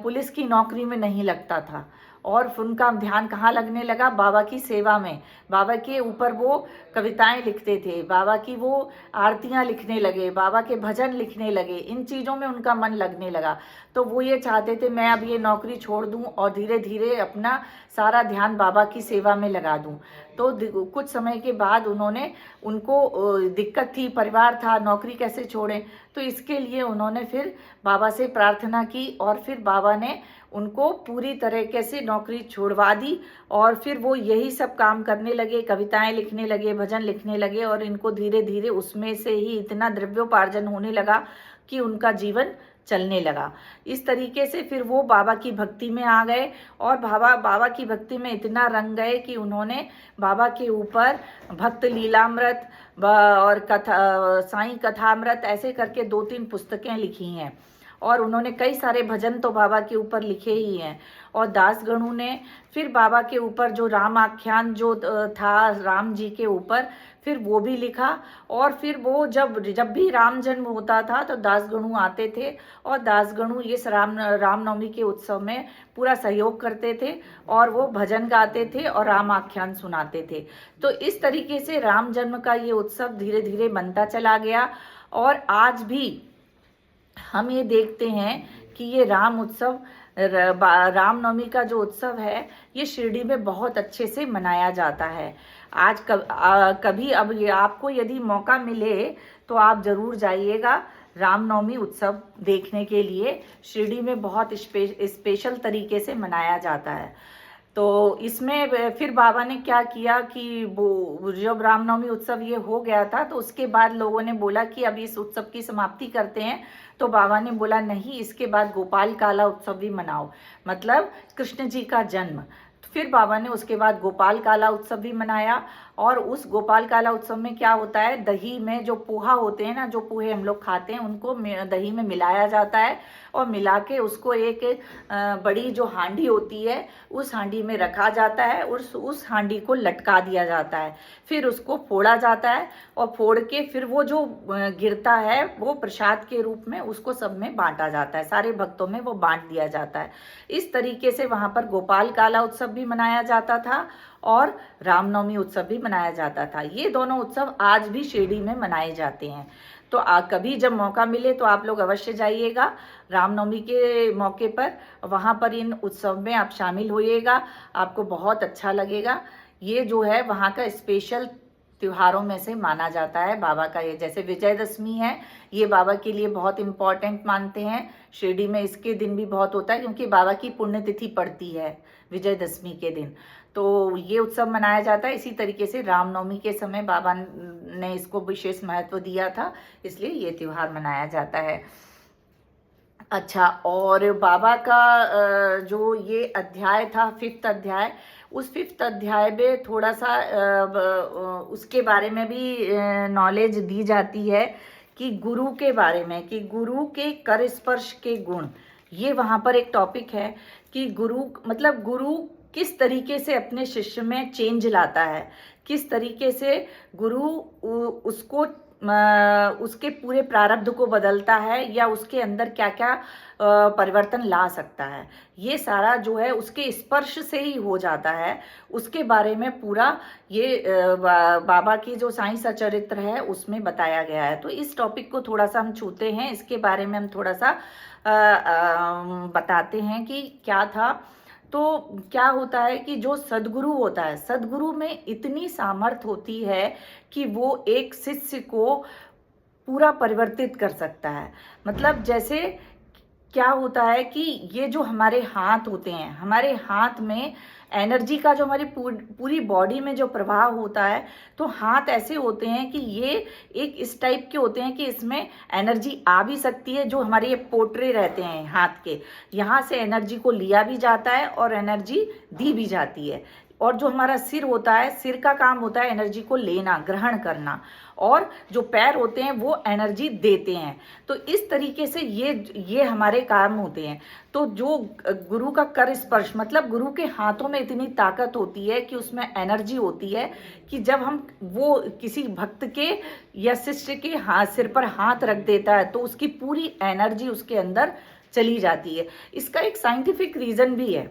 पुलिस की नौकरी में नहीं लगता था और उनका ध्यान कहाँ लगने लगा, बाबा की सेवा में। बाबा के ऊपर वो कविताएं लिखते थे, बाबा की वो आरतियां लिखने लगे, बाबा के भजन लिखने लगे, इन चीज़ों में उनका मन लगने लगा। तो वो ये चाहते थे मैं अब ये नौकरी छोड़ दूं और धीरे धीरे अपना सारा ध्यान बाबा की सेवा में लगा दूं। तो कुछ समय के बाद उनको दिक्कत थी, परिवार था, नौकरी कैसे छोड़ें। तो इसके लिए उन्होंने फिर बाबा से प्रार्थना की और फिर बाबा ने उनको पूरी तरीके से नौकरी छुड़वा दी और फिर वो यही सब काम करने लगे, कविताएं लिखने लगे, भजन लिखने लगे और इनको धीरे धीरे उसमें से ही इतना द्रव्योपार्जन होने लगा कि उनका जीवन चलने लगा। इस तरीके से फिर वो बाबा की भक्ति में आ गए और बाबा की भक्ति में इतना रंग गए कि उन्होंने बाबा के ऊपर भक्त लीलामृत और साईं कथामृत ऐसे करके 2-3 पुस्तकें लिखी हैं और उन्होंने कई सारे भजन तो बाबा के ऊपर लिखे ही हैं। और दासगणु ने फिर बाबा के ऊपर जो राम आख्यान जो था राम जी के ऊपर, फिर वो भी लिखा। और फिर वो जब भी राम जन्म होता था तो दासगणु आते थे और दासगणु इस रामनवमी के उत्सव में पूरा सहयोग करते थे और वो भजन गाते थे और राम आख्यान सुनाते थे। तो इस तरीके से राम जन्म का ये उत्सव धीरे धीरे बनता चला गया और आज भी हम ये देखते हैं कि ये राम उत्सव, रामनवमी का जो उत्सव है ये शिरडी में बहुत अच्छे से मनाया जाता है। आज कभी अब ये आपको यदि मौका मिले तो आप ज़रूर जाइएगा रामनवमी उत्सव देखने के लिए। शिरडी में बहुत स्पेशल तरीके से मनाया जाता है। तो इसमें फिर बाबा ने क्या किया कि वो जब रामनवमी उत्सव ये हो गया था तो उसके बाद लोगों ने बोला कि अब इस उत्सव की समाप्ति करते हैं। तो बाबा ने बोला नहीं, इसके बाद गोपाल काला उत्सव भी मनाओ, मतलब कृष्ण जी का जन्म। फिर बाबा ने उसके बाद गोपाल काला उत्सव भी मनाया और उस गोपाल काला उत्सव में क्या होता है, दही में जो पोहा होते हैं ना, जो पोहे हम लोग खाते हैं उनको दही में मिलाया जाता है और मिला के उसको एक बड़ी जो हांडी होती है उस हांडी में रखा जाता है और उस हांडी को लटका दिया जाता है। फिर उसको फोड़ा जाता है और फोड़ के फिर वो जो गिरता है वो प्रसाद के रूप में उसको सब में बांटा जाता है, सारे भक्तों में वो बांट दिया जाता है। इस तरीके से वहाँ पर गोपाल काला उत्सव भी मनाया जाता था और रामनवमी उत्सव भी मनाया जाता था। ये दोनों उत्सव आज भी शिरडी में मनाए जाते हैं। तो कभी जब मौका मिले तो आप लोग अवश्य जाइएगा रामनवमी के मौके पर, वहाँ पर इन उत्सव में आप शामिल होइएगा, आपको बहुत अच्छा लगेगा। ये जो है वहाँ का स्पेशल त्योहारों में से माना जाता है बाबा का। ये जैसे विजयदशमी है, ये बाबा के लिए बहुत इम्पॉर्टेंट मानते हैं। शिरडी में इसके दिन भी बहुत होता है क्योंकि बाबा की पुण्यतिथि पड़ती है विजयदशमी के दिन, तो ये उत्सव मनाया जाता है। इसी तरीके से रामनवमी के समय बाबा ने इसको विशेष महत्व दिया था, इसलिए ये त्योहार मनाया जाता है। अच्छा, और बाबा का जो ये अध्याय था 5th अध्याय, उस 5th अध्याय में थोड़ा सा उसके बारे में भी नॉलेज दी जाती है कि गुरु के बारे में, कि गुरु के कर स्पर्श के गुण, ये वहाँ पर एक टॉपिक है कि गुरु मतलब गुरु किस तरीके से अपने शिष्य में चेंज लाता है, किस तरीके से गुरु उसको उसके पूरे प्रारब्ध को बदलता है या उसके अंदर क्या क्या परिवर्तन ला सकता है, ये सारा जो है उसके स्पर्श से ही हो जाता है। उसके बारे में पूरा ये बाबा की जो साईं सचरित्र है उसमें बताया गया है। तो इस टॉपिक को थोड़ा सा हम छूते हैं, इसके बारे में हम थोड़ा सा बताते हैं कि क्या था। तो क्या होता है कि जो सदगुरु होता है, सदगुरु में इतनी सामर्थ्य होती है कि वो एक शिष्य को पूरा परिवर्तित कर सकता है। मतलब जैसे क्या होता है कि ये जो हमारे हाथ होते हैं, हमारे हाथ में एनर्जी का जो हमारी पूरी बॉडी में जो प्रवाह होता है, तो हाथ ऐसे होते हैं कि ये एक इस टाइप के होते हैं कि इसमें एनर्जी आ भी सकती है। जो हमारे ये पोटरे रहते हैं हाथ के, यहाँ से एनर्जी को लिया भी जाता है और एनर्जी दी भी जाती है। और जो हमारा सिर होता है, सिर का काम होता है एनर्जी को लेना, ग्रहण करना, और जो पैर होते हैं वो एनर्जी देते हैं। तो इस तरीके से ये हमारे काम होते हैं। तो जो गुरु का कर स्पर्श, मतलब गुरु के हाथों में इतनी ताकत होती है कि उसमें एनर्जी होती है कि जब हम वो किसी भक्त के या शिष्य के सिर पर हाथ रख देता है तो उसकी पूरी एनर्जी उसके अंदर चली जाती है। इसका एक साइंटिफिक रीज़न भी है।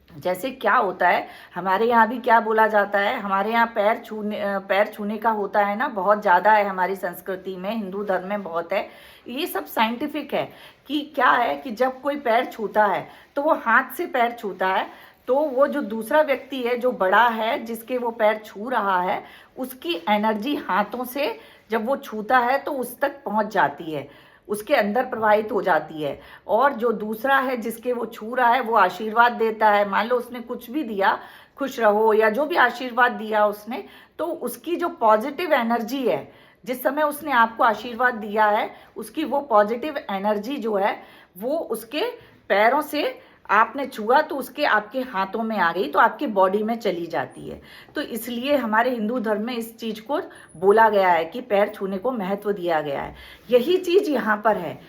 जैसे क्या होता है, हमारे यहाँ भी क्या बोला जाता है, हमारे यहाँ पैर छूने का होता है ना, बहुत ज़्यादा है हमारी संस्कृति में, हिंदू धर्म में बहुत है। ये सब साइंटिफिक है कि क्या है कि जब कोई पैर छूता है तो वो हाथ से पैर छूता है, तो वो जो दूसरा व्यक्ति है जो बड़ा है जिसके वो पैर छू रहा है, उसकी एनर्जी हाथों से जब वो छूता है तो उस तक पहुँच जाती है, उसके अंदर प्रवाहित हो जाती है। और जो दूसरा है जिसके वो छू रहा है वो आशीर्वाद देता है। मान लो उसने कुछ भी दिया, खुश रहो या जो भी आशीर्वाद दिया उसने, तो उसकी जो पॉजिटिव एनर्जी है, जिस समय उसने आपको आशीर्वाद दिया है, उसकी वो पॉजिटिव एनर्जी जो है वो उसके पैरों से आपने छुआ तो उसके आपके हाथों में आ गई, तो आपके बॉडी में चली जाती है। तो इसलिए हमारे हिंदू धर्म में इस चीज़ को बोला गया है कि पैर छूने को महत्व दिया गया है। यही चीज़ यहाँ पर है।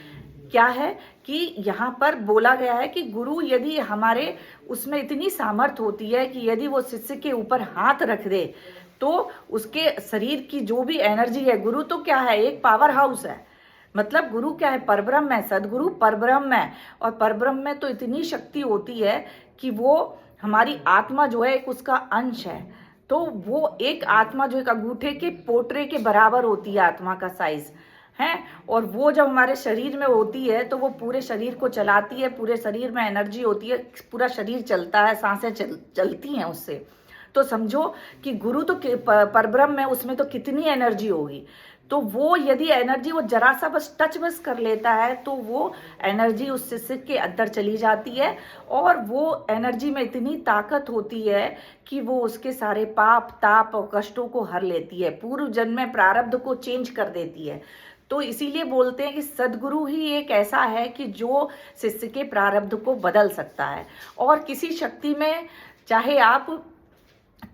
क्या है कि यहाँ पर बोला गया है कि गुरु यदि हमारे उसमें इतनी सामर्थ्य होती है कि यदि वो शिष्य के ऊपर हाथ रख दे तो उसके शरीर की जो भी एनर्जी है, गुरु तो क्या है, एक पावर हाउस है। मतलब गुरु क्या है, परब्रह्म है, सदगुरु परब्रह्म है। और परब्रह्म में तो इतनी शक्ति होती है कि वो हमारी आत्मा जो है एक उसका अंश है। तो वो एक आत्मा जो एक अंगूठे के पोटरे के बराबर होती है, आत्मा का साइज है। और वो जब हमारे शरीर में होती है तो वो पूरे शरीर को चलाती है, पूरे शरीर में एनर्जी होती है, पूरा शरीर चलता है, सांसें चलती हैं उससे। तो समझो कि गुरु तो परब्रह्म है, उसमें तो कितनी एनर्जी होगी। तो वो यदि एनर्जी वो जरा सा बस टच बस कर लेता है तो वो एनर्जी उस शिष्य के अंदर चली जाती है। और वो एनर्जी में इतनी ताकत होती है कि वो उसके सारे पाप ताप और कष्टों को हर लेती है, पूर्व जन्म में प्रारब्ध को चेंज कर देती है। तो इसीलिए बोलते हैं कि सदगुरु ही एक ऐसा है कि जो शिष्य के प्रारब्ध को बदल सकता है। और किसी शक्ति में, चाहे आप,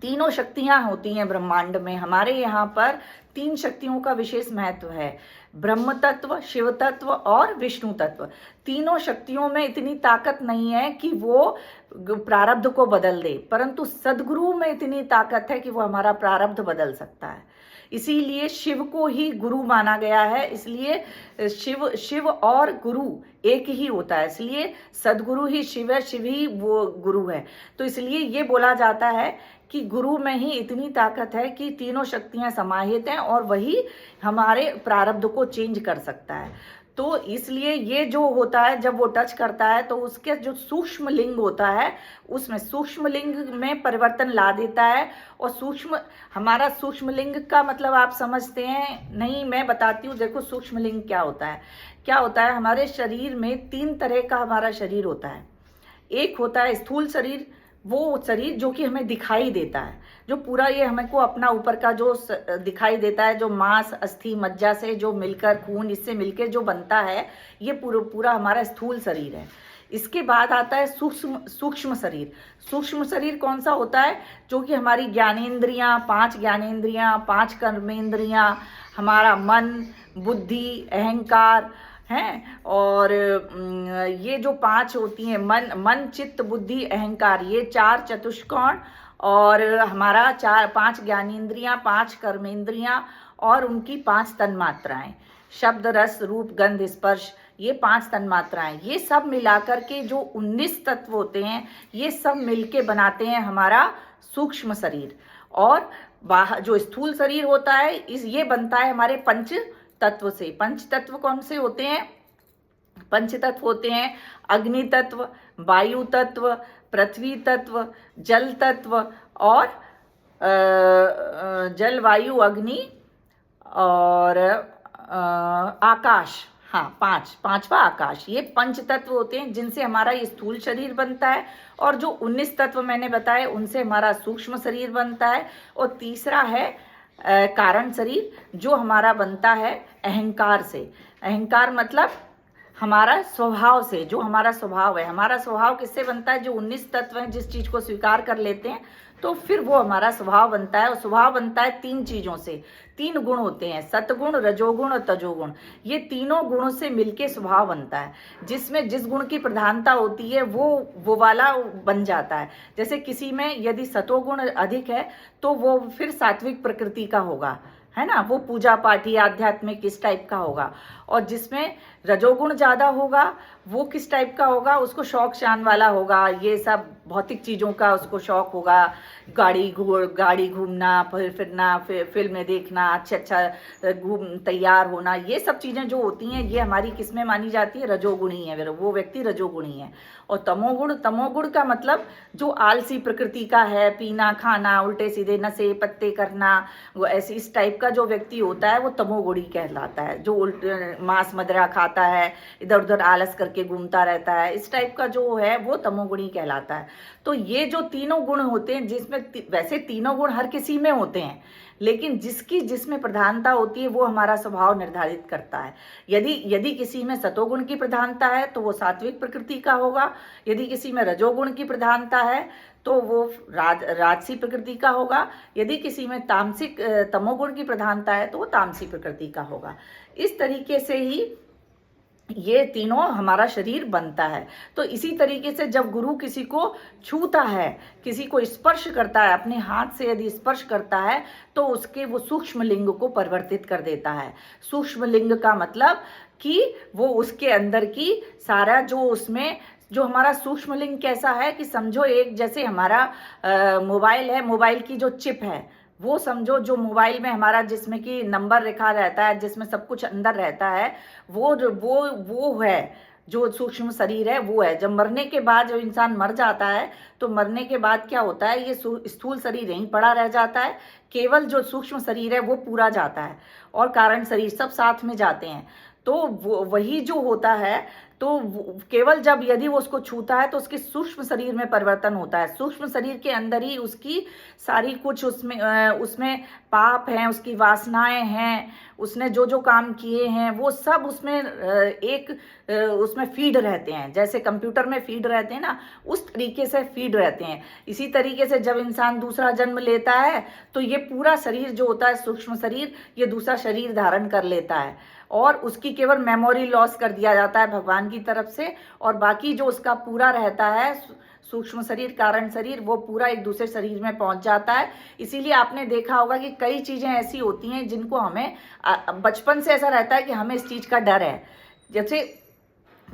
तीनों शक्तियां होती हैं ब्रह्मांड में, हमारे यहाँ पर 3 शक्तियों का विशेष महत्व है, ब्रह्म तत्व, शिव तत्व और विष्णु तत्व। तीनों शक्तियों में इतनी ताकत नहीं है कि वो प्रारब्ध को बदल दे, परंतु सदगुरु में इतनी ताकत है कि वो हमारा प्रारब्ध बदल सकता है। इसीलिए शिव को ही गुरु माना गया है। इसलिए शिव और गुरु एक ही होता है, इसलिए सदगुरु ही शिव है, शिव ही वो गुरु है। तो इसलिए ये बोला जाता है कि गुरु में ही इतनी ताकत है कि तीनों शक्तियां समाहित हैं और वही हमारे प्रारब्ध को चेंज कर सकता है। तो इसलिए ये जो होता है, जब वो टच करता है तो उसके जो सूक्ष्म लिंग होता है उसमें सूक्ष्म लिंग में परिवर्तन ला देता है। और हमारा सूक्ष्म लिंग का मतलब आप समझते हैं नहीं, मैं बताती हूँ। देखो सूक्ष्म लिंग क्या होता है। क्या होता है, हमारे शरीर में 3 तरह का हमारा शरीर होता है। एक होता है स्थूल शरीर, वो शरीर जो कि हमें दिखाई देता है, जो पूरा ये हमको अपना ऊपर का जो दिखाई देता है, जो मांस अस्थि मज्जा से जो मिलकर खून इससे मिलकर जो बनता है, ये पूरा हमारा स्थूल शरीर है। इसके बाद आता है सूक्ष्म शरीर। सूक्ष्म शरीर कौन सा होता है, जो कि हमारी ज्ञानेंद्रियां, 5 ज्ञानेंद्रियां, 5 कर्मेंद्रियां, हमारा मन, बुद्धि, अहंकार हैं। और ये जो 5 होती हैं, मन चित्त बुद्धि अहंकार, ये 4 चतुष्कोण, और हमारा 5 ज्ञानेंद्रियां, 5 कर्मेंद्रियां और उनकी 5 तन मात्राएं, शब्द, रस, रूप, गंध, स्पर्श, ये 5 तन मात्राएं, ये सब मिलाकर के जो 19 तत्व होते हैं, ये सब मिलके बनाते हैं हमारा सूक्ष्म शरीर। और बाहर जो स्थूल शरीर होता है ये बनता है हमारे पंच तत्व से। पंच तत्व कौन से होते हैं? पंच तत्व होते हैं अग्नि तत्व, वायु तत्व, पृथ्वी तत्व, जल तत्व और जल, वायु, अग्नि और आकाश। हाँ, पांचवा आकाश। ये पंच तत्व होते हैं जिनसे हमारा ये स्थूल शरीर बनता है। और जो 19 तत्व मैंने बताए उनसे हमारा सूक्ष्म शरीर बनता है। और तीसरा है कारण शरीर, जो हमारा बनता है अहंकार से। अहंकार मतलब हमारा स्वभाव से, जो हमारा स्वभाव है। हमारा स्वभाव किससे बनता है? जो 19 तत्व हैं, जिस चीज को स्वीकार कर लेते हैं तो फिर वो हमारा स्वभाव बनता है। और स्वभाव बनता है 3 चीजों से। 3 गुण होते हैं, सतगुण, रजोगुण और तजोगुण। ये तीनों गुणों से मिलके स्वभाव बनता है, जिसमें जिस गुण की प्रधानता होती है वो वाला बन जाता है। जैसे किसी में यदि सतोगुण अधिक है तो वो फिर सात्विक प्रकृति का होगा, है ना, वो पूजा पाठी आध्यात्मिक इस टाइप का होगा। और जिसमें रजोगुण ज़्यादा होगा वो किस टाइप का होगा? उसको शौक शान वाला होगा, ये सब भौतिक चीज़ों का उसको शौक होगा, गाड़ी घूमना, फिरना, फिल्में देखना, अच्छा तैयार होना, ये सब चीज़ें जो होती हैं ये हमारी किस में मानी जाती है? रजोगुणी है, वो व्यक्ति रजोगुणी है। और तमोगुण का मतलब जो आलसी प्रकृति का है, पीना खाना, उल्टे सीधे नशे पत्ते करना, वो ऐसी इस टाइप का जो व्यक्ति होता है वो तमोगुणी कहलाता है। जो मांस मदिरा खाता है, इधर उधर आलस करके घूमता रहता है, इस टाइप का जो है वो तमोगुणी कहलाता है। तो ये जो तीनों गुण होते हैं, जिसमें वैसे तीनों गुण हर किसी में होते हैं, लेकिन जिसमें प्रधानता होती है वो हमारा स्वभाव निर्धारित करता है। यदि किसी में सतोगुण की प्रधानता है तो वो सात्विक प्रकृति का होगा। यदि किसी में रजोगुण की प्रधानता है तो वो राजसी प्रकृति का होगा। यदि किसी में तमोगुण की प्रधानता है तो वो तामसी प्रकृति का होगा। इस तरीके से ही ये तीनों हमारा शरीर बनता है। तो इसी तरीके से जब गुरु किसी को छूता है, किसी को स्पर्श करता है, अपने हाथ से यदि स्पर्श करता है तो उसके वो सूक्ष्म लिंग को परिवर्तित कर देता है। सूक्ष्म लिंग का मतलब कि वो उसके अंदर की सारा जो हमारा सूक्ष्म लिंग कैसा है कि समझो एक जैसे हमारा मोबाइल है, मोबाइल की जो चिप है वो समझो, जो मोबाइल में हमारा जिसमें कि नंबर लिखा रहता है, जिसमें सब कुछ अंदर रहता है, वो है जो सूक्ष्म शरीर है, वो है। जब मरने के बाद जब इंसान मर जाता है तो मरने के बाद क्या होता है? ये स्थूल शरीर यहीं पड़ा रह जाता है, केवल जो सूक्ष्म शरीर है वो पूरा जाता है और कारण शरीर सब साथ में जाते हैं। तो वही जो होता है तो केवल जब यदि वो उसको छूता है तो उसके सूक्ष्म शरीर में परिवर्तन होता है। सूक्ष्म शरीर के अंदर ही उसकी सारी कुछ उसमें पाप हैं, उसकी वासनाएं हैं, उसने जो काम किए हैं वो सब उसमें फीड रहते हैं। जैसे कंप्यूटर में फीड रहते हैं ना, उस तरीके से फीड रहते हैं। इसी तरीके से जब इंसान दूसरा जन्म लेता है तो ये पूरा शरीर जो होता है सूक्ष्म शरीर, ये दूसरा शरीर धारण कर लेता है और उसकी केवल मेमोरी लॉस कर दिया जाता है भगवान की तरफ से, और बाकी जो उसका पूरा रहता है सूक्ष्म शरीर कारण शरीर वो पूरा एक दूसरे शरीर में पहुंच जाता है। इसीलिए आपने देखा होगा कि कई चीज़ें ऐसी होती हैं जिनको हमें बचपन से ऐसा रहता है कि हमें इस चीज़ का डर है। जैसे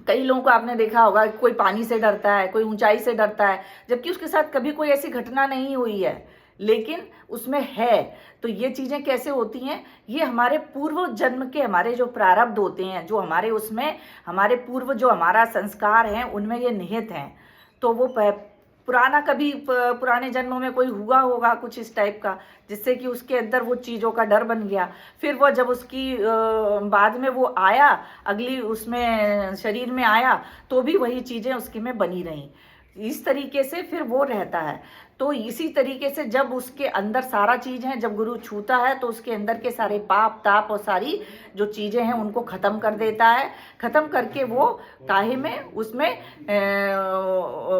कई लोगों को आपने देखा होगा कोई पानी से डरता है, कोई ऊंचाई से डरता है, जबकि उसके साथ कभी कोई ऐसी घटना नहीं हुई है लेकिन उसमें है। तो ये चीज़ें कैसे होती हैं? ये हमारे पूर्व जन्म के हमारे जो प्रारब्ध होते हैं, जो हमारे पूर्व जो हमारा संस्कार हैं उनमें ये निहित हैं। तो वो पुराने जन्मों में कोई हुआ होगा कुछ इस टाइप का, जिससे कि उसके अंदर वो चीज़ों का डर बन गया। फिर वो जब उसकी बाद में वो आया, अगली उसमें शरीर में आया तो भी वही चीज़ें उसके में बनी रहीं। इस तरीके से फिर वो रहता है। तो इसी तरीके से जब उसके अंदर सारा चीज़ है, जब गुरु छूता है तो उसके अंदर के सारे पाप ताप और सारी जो चीज़ें हैं उनको ख़त्म कर देता है। ख़त्म करके वो काहे में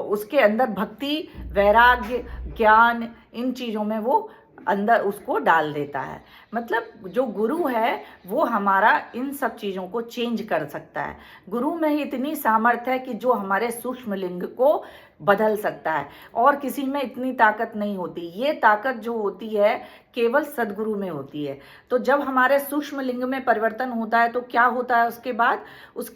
उसके अंदर भक्ति, वैराग्य, ज्ञान, इन चीज़ों में वो अंदर उसको डाल देता है। मतलब जो गुरु है वो हमारा इन सब चीज़ों को चेंज कर सकता है। गुरु में ही इतनी सामर्थ्य है कि जो हमारे सूक्ष्म लिंग को बदल सकता है, और किसी में इतनी ताकत नहीं होती। ये ताकत जो होती है केवल सदगुरु में होती है। तो जब हमारे सूक्ष्म लिंग में परिवर्तन होता है तो क्या होता है उसके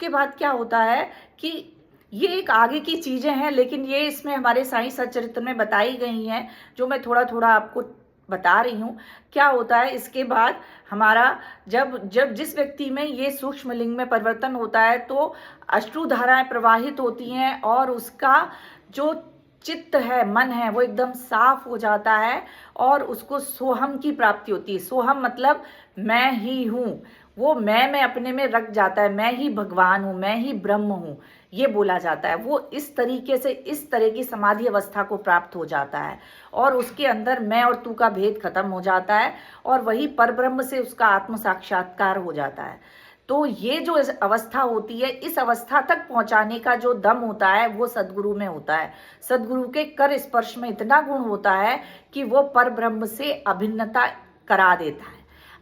बाद क्या होता है कि ये एक आगे की चीज़ें हैं, लेकिन ये इसमें हमारे साईं सच्चरित्र में बताई गई हैं, जो मैं थोड़ा थोड़ा आपको बता रही हूँ। क्या होता है इसके बाद हमारा, जब जब जिस व्यक्ति में ये सूक्ष्म लिंग में परिवर्तन होता है तो अश्रु धाराएं प्रवाहित होती हैं, और उसका जो चित्त है, मन है, वो एकदम साफ हो जाता है, और उसको सोहम की प्राप्ति होती है। सोहम मतलब मैं ही हूँ, वो मैं अपने में रख जाता है, मैं ही भगवान हूँ, मैं ही ब्रह्म हूँ, ये बोला जाता है। वो इस तरीके से, इस तरह की समाधि अवस्था को प्राप्त हो जाता है, और उसके अंदर मैं और तू का भेद खत्म हो जाता है, और वही परब्रह्म से उसका आत्म साक्षात्कार हो जाता है। तो ये जो अवस्था होती है, इस अवस्था तक पहुंचाने का जो दम होता है वो सदगुरु में होता है। सदगुरु के कर स्पर्श में इतना गुण होता है कि वो परब्रह्म से अभिन्नता करा देता है।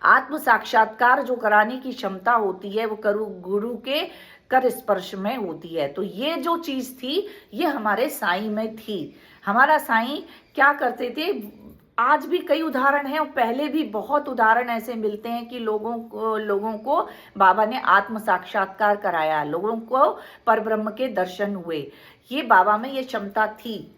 आत्म साक्षात्कार जो कराने की क्षमता होती है वो गुरु के कर स्पर्श में होती है। तो ये जो चीज थी ये हमारे साईं में थी। हमारा साईं क्या करते थे, आज भी कई उदाहरण हैं और पहले भी बहुत उदाहरण ऐसे मिलते हैं कि लोगों को बाबा ने आत्म साक्षात्कार कराया, लोगों को परब्रह्म के दर्शन हुए। ये बाबा में ये क्षमता थी।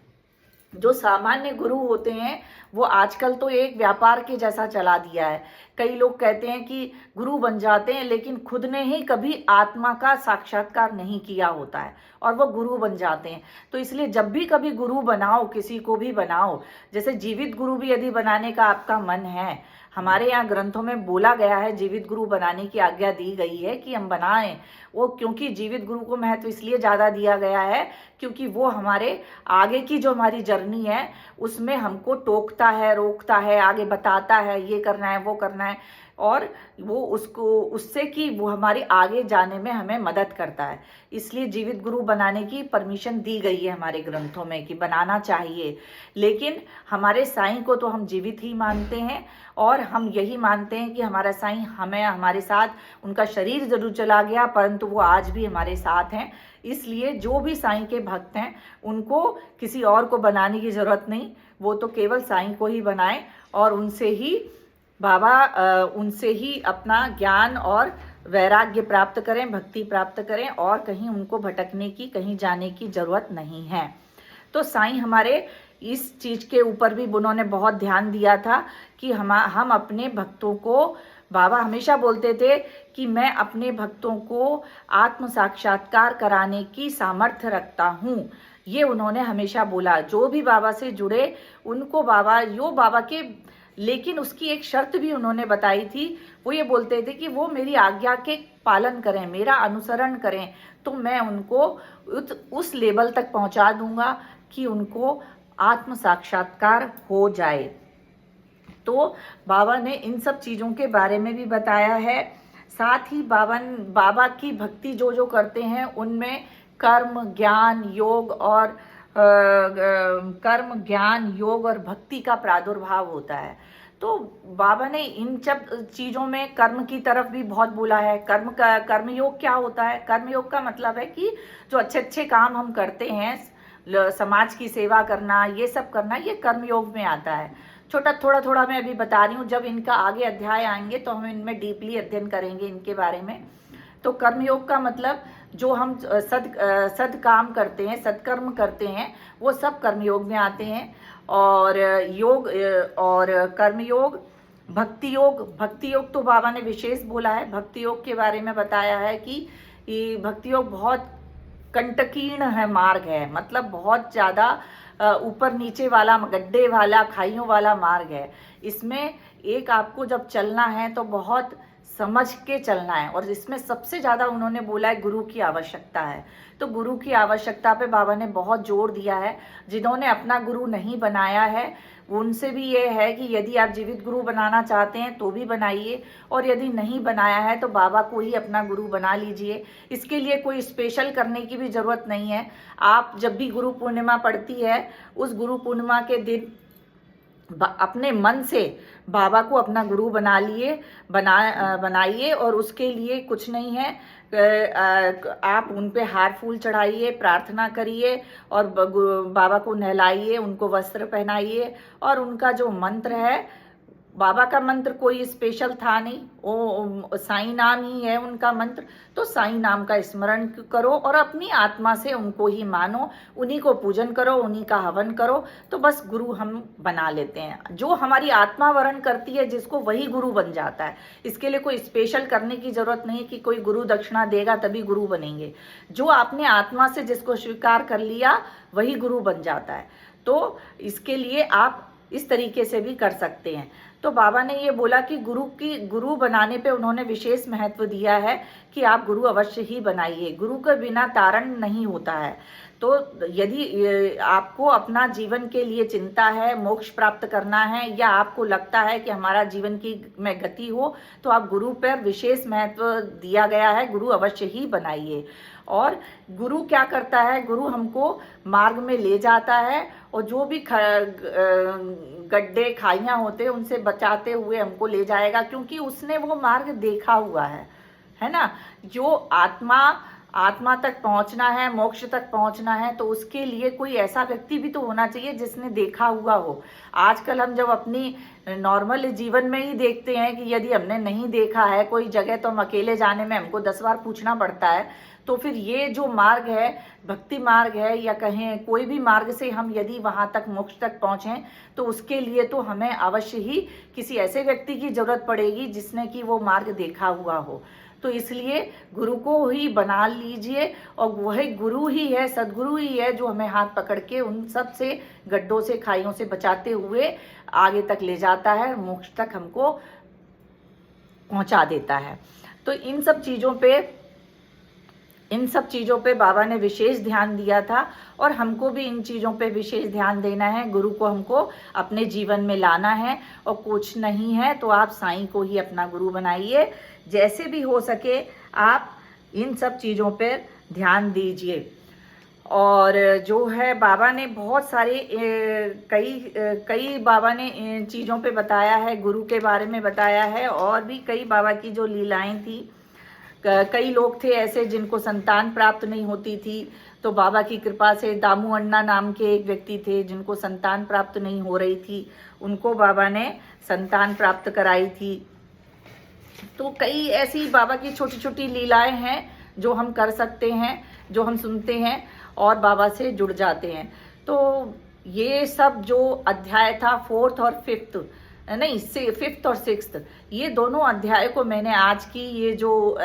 जो सामान्य गुरु होते हैं वो आजकल तो एक व्यापार के जैसा चला दिया है। कई लोग कहते हैं कि गुरु बन जाते हैं, लेकिन खुद ने ही कभी आत्मा का साक्षात्कार नहीं किया होता है और वो गुरु बन जाते हैं। तो इसलिए जब भी कभी गुरु बनाओ, किसी को भी बनाओ, जैसे जीवित गुरु भी यदि बनाने का आपका मन है, हमारे यहाँ ग्रंथों में बोला गया है, जीवित गुरु बनाने की आज्ञा दी गई है कि हम बनाएं। वो क्योंकि जीवित गुरु को महत्व इसलिए ज़्यादा दिया गया है क्योंकि वो हमारे आगे की जो हमारी जर्नी है उसमें हमको टोकता है, रोकता है, आगे बताता है ये करना है वो करना है, और वो उससे कि वो हमारे आगे जाने में हमें मदद करता है। इसलिए जीवित गुरु बनाने की परमिशन दी गई है हमारे ग्रंथों में कि बनाना चाहिए। लेकिन हमारे साईं को तो हम जीवित ही मानते हैं, और हम यही मानते हैं कि हमारा साईं हमारे साथ, उनका शरीर जरूर चला गया परंतु वो आज भी हमारे साथ हैं। इसलिए जो भी साईं के भक्त हैं उनको किसी और को बनाने की ज़रूरत नहीं, वो तो केवल साईं को ही बनाएं और उनसे ही अपना ज्ञान और वैराग्य प्राप्त करें, भक्ति प्राप्त करें, और कहीं उनको भटकने की, कहीं जाने की ज़रूरत नहीं है। तो साईं हमारे इस चीज़ के ऊपर भी उन्होंने बहुत ध्यान दिया था कि हम अपने भक्तों को, बाबा हमेशा बोलते थे कि मैं अपने भक्तों को आत्म साक्षात्कार कराने की सामर्थ्य रखता हूँ। ये उन्होंने हमेशा बोला। जो भी बाबा से जुड़े उनको बाबा के, लेकिन उसकी एक शर्त भी उन्होंने बताई थी। वो ये बोलते थे कि वो मेरी आज्ञा के पालन करें, मेरा अनुसरण करें, तो मैं उनको उस लेवल तक पहुंचा दूंगा कि उनको आत्म साक्षात्कार हो जाए। तो बाबा ने इन सब चीज़ों के बारे में भी बताया है। साथ ही बाबा की भक्ति जो करते हैं उनमें कर्म ज्ञान योग और भक्ति का प्रादुर्भाव होता है। तो बाबा ने इन सब चीज़ों में कर्म की तरफ भी बहुत बोला है। कर्मयोग क्या होता है? कर्मयोग का मतलब है कि जो अच्छे काम हम करते हैं, समाज की सेवा करना, ये सब करना, ये कर्मयोग में आता है। थोड़ा मैं अभी बता रही हूँ, जब इनका आगे अध्याय आएंगे तो हम इनमें डीपली अध्ययन करेंगे इनके बारे में। तो कर्मयोग का मतलब जो हम सद काम करते हैं, सत्कर्म करते हैं, वो सब कर्मयोग में आते हैं। और योग और कर्मयोग, भक्ति योग तो बाबा ने विशेष बोला है। भक्ति योग के बारे में बताया है कि भक्ति योग बहुत कंटकीर्ण है, मार्ग है, मतलब बहुत ज़्यादा ऊपर नीचे वाला, गड्ढे वाला, खाइयों वाला मार्ग है। इसमें एक आपको जब चलना है तो बहुत समझ के चलना है, और इसमें सबसे ज़्यादा उन्होंने बोला है गुरु की आवश्यकता है। तो गुरु की आवश्यकता पे बाबा ने बहुत जोर दिया है। जिन्होंने अपना गुरु नहीं बनाया है उनसे भी ये है कि यदि आप जीवित गुरु बनाना चाहते हैं तो भी बनाइए, और यदि नहीं बनाया है तो बाबा को ही अपना गुरु बना लीजिए। इसके लिए कोई स्पेशल करने की भी ज़रूरत नहीं है। आप जब भी गुरु पूर्णिमा पड़ती है, उस गुरु पूर्णिमा के दिन अपने मन से बाबा को अपना गुरु बनाइए और उसके लिए कुछ नहीं है, आप उन पे हार फूल चढ़ाइए, प्रार्थना करिए और बाबा को नहलाइए, उनको वस्त्र पहनाइए और उनका जो मंत्र है, बाबा का मंत्र कोई स्पेशल था नहीं, वो साईं नाम ही है उनका मंत्र, तो साईं नाम का स्मरण करो और अपनी आत्मा से उनको ही मानो, उन्हीं को पूजन करो, उन्हीं का हवन करो, तो बस गुरु हम बना लेते हैं। जो हमारी आत्मा वर्ण करती है जिसको, वही गुरु बन जाता है। इसके लिए कोई स्पेशल करने की जरूरत नहीं कि कोई गुरु दक्षिणा देगा तभी गुरु बनेंगे। जो आपने आत्मा से जिसको स्वीकार कर लिया वही गुरु बन जाता है। तो इसके लिए आप इस तरीके से भी कर सकते हैं। तो बाबा ने ये बोला कि गुरु बनाने पे उन्होंने विशेष महत्व दिया है कि आप गुरु अवश्य ही बनाइए, गुरु के बिना तारण नहीं होता है। तो यदि आपको अपना जीवन के लिए चिंता है, मोक्ष प्राप्त करना है, या आपको लगता है कि हमारा जीवन की में गति हो, तो आप गुरु पर विशेष महत्व दिया गया है, गुरु अवश्य ही बनाइए। और गुरु क्या करता है, गुरु हमको मार्ग में ले जाता है और जो भी गड्ढे खाइयाँ होते हैं उनसे बचाते हुए हमको ले जाएगा, क्योंकि उसने वो मार्ग देखा हुआ है ना। जो आत्मा तक पहुंचना है, मोक्ष तक पहुंचना है, तो उसके लिए कोई ऐसा व्यक्ति भी तो होना चाहिए जिसने देखा हुआ हो। आजकल हम जब अपनी नॉर्मल जीवन में ही देखते हैं कि यदि हमने नहीं देखा है कोई जगह, तो हम अकेले जाने में हमको 10 बार पूछना पड़ता है। तो फिर ये जो मार्ग है, भक्ति मार्ग है या कहें कोई भी मार्ग से हम यदि वहाँ तक मोक्ष तक पहुँचें, तो उसके लिए तो हमें अवश्य ही किसी ऐसे व्यक्ति की जरूरत पड़ेगी जिसने कि वो मार्ग देखा हुआ हो। तो इसलिए गुरु को ही बना लीजिए और वही गुरु ही है, सदगुरु ही है जो हमें हाथ पकड़ के उन सब से गड्ढों से, खाइयों से बचाते हुए आगे तक ले जाता है, मोक्ष तक हमको पहुंचा देता है। तो इन सब चीज़ों पे बाबा ने विशेष ध्यान दिया था और हमको भी इन चीज़ों पे विशेष ध्यान देना है। गुरु को हमको अपने जीवन में लाना है और कुछ नहीं है तो आप साईं को ही अपना गुरु बनाइए। जैसे भी हो सके आप इन सब चीज़ों पर ध्यान दीजिए। और जो है बाबा ने बहुत सारे कई बाबा ने इन चीज़ों पे बताया है, गुरु के बारे में बताया है, और भी कई बाबा की जो लीलाएं थी। कई लोग थे ऐसे जिनको संतान प्राप्त नहीं होती थी, तो बाबा की कृपा से दामू अन्ना नाम के एक व्यक्ति थे जिनको संतान प्राप्त नहीं हो रही थी, उनको बाबा ने संतान प्राप्त कराई थी। तो कई ऐसी बाबा की छोटी छोटी लीलाएं हैं जो हम कर सकते हैं, जो हम सुनते हैं और बाबा से जुड़ जाते हैं। तो ये सब जो अध्याय था, 4th और 5th, नहीं 5th और 6th, ये दोनों अध्याय को मैंने आज की ये जो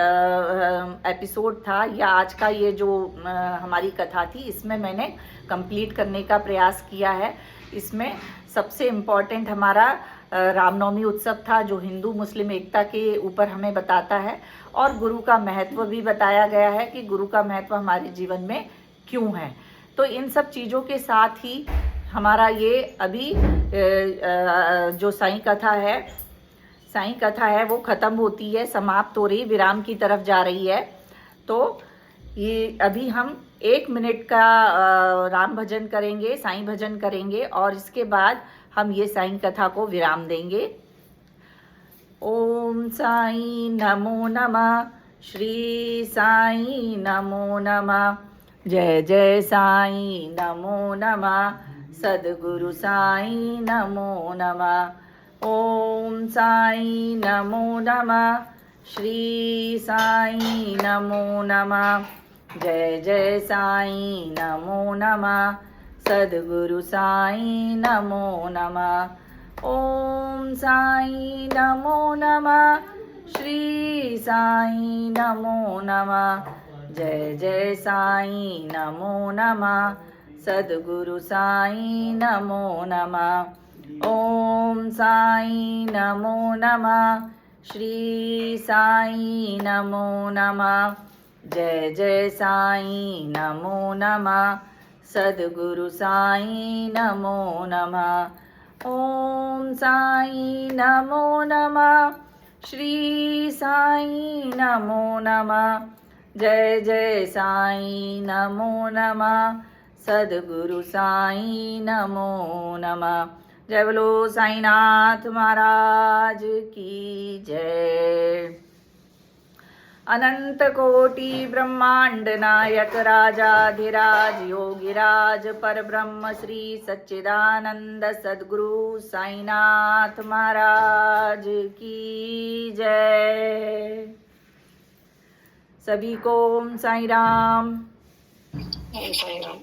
एपिसोड था या आज का ये जो हमारी कथा थी, इसमें मैंने कंप्लीट करने का प्रयास किया है। इसमें सबसे इम्पॉर्टेंट हमारा रामनवमी उत्सव था जो हिंदू मुस्लिम एकता के ऊपर हमें बताता है, और गुरु का महत्व भी बताया गया है कि गुरु का महत्व हमारे जीवन में क्यों है। तो इन सब चीज़ों के साथ ही हमारा ये अभी जो साईं कथा है वो ख़त्म होती है, समाप्त हो रही, विराम की तरफ जा रही है। तो ये अभी हम 1 मिनट का राम भजन करेंगे, साईं भजन करेंगे, और इसके बाद हम ये साईं कथा को विराम देंगे। ओम साईं नमो नमः, श्री साईं नमो नमः, जय जय साईं नमो नमः, सद्गुरु साईं नमो नमः। ओम साईं नमो नमः, श्री साईं नमो नमः, जय जय साईं नमो नमः, सद्गुरु साईं नमो नमः। ओम साईं नमो नमः, श्री साईं नमो नमः, जय जय साईं नमो नमः, सद्गुरु साईं नमो नमः। ओम साईं नमो नमः, श्री साईं नमो नमः, जय जय साईं नमो नमः, सद्गुरु साईं नमो नमः। ओम साईं नमो नमः, श्री साईं नमो नमः, जय जय साईं नमो नमः, सद्गुरु साईं नमो नमः। जय बोलो साईनाथ महाराज की जय। अनंत कोटि ब्रह्मांड नायक राजाधिराज योगिराज परब्रह्म श्री सच्चिदानंद सद्गुरु साईनाथ महाराज की जय। सभी को ओम साई राम। ओम साई राम।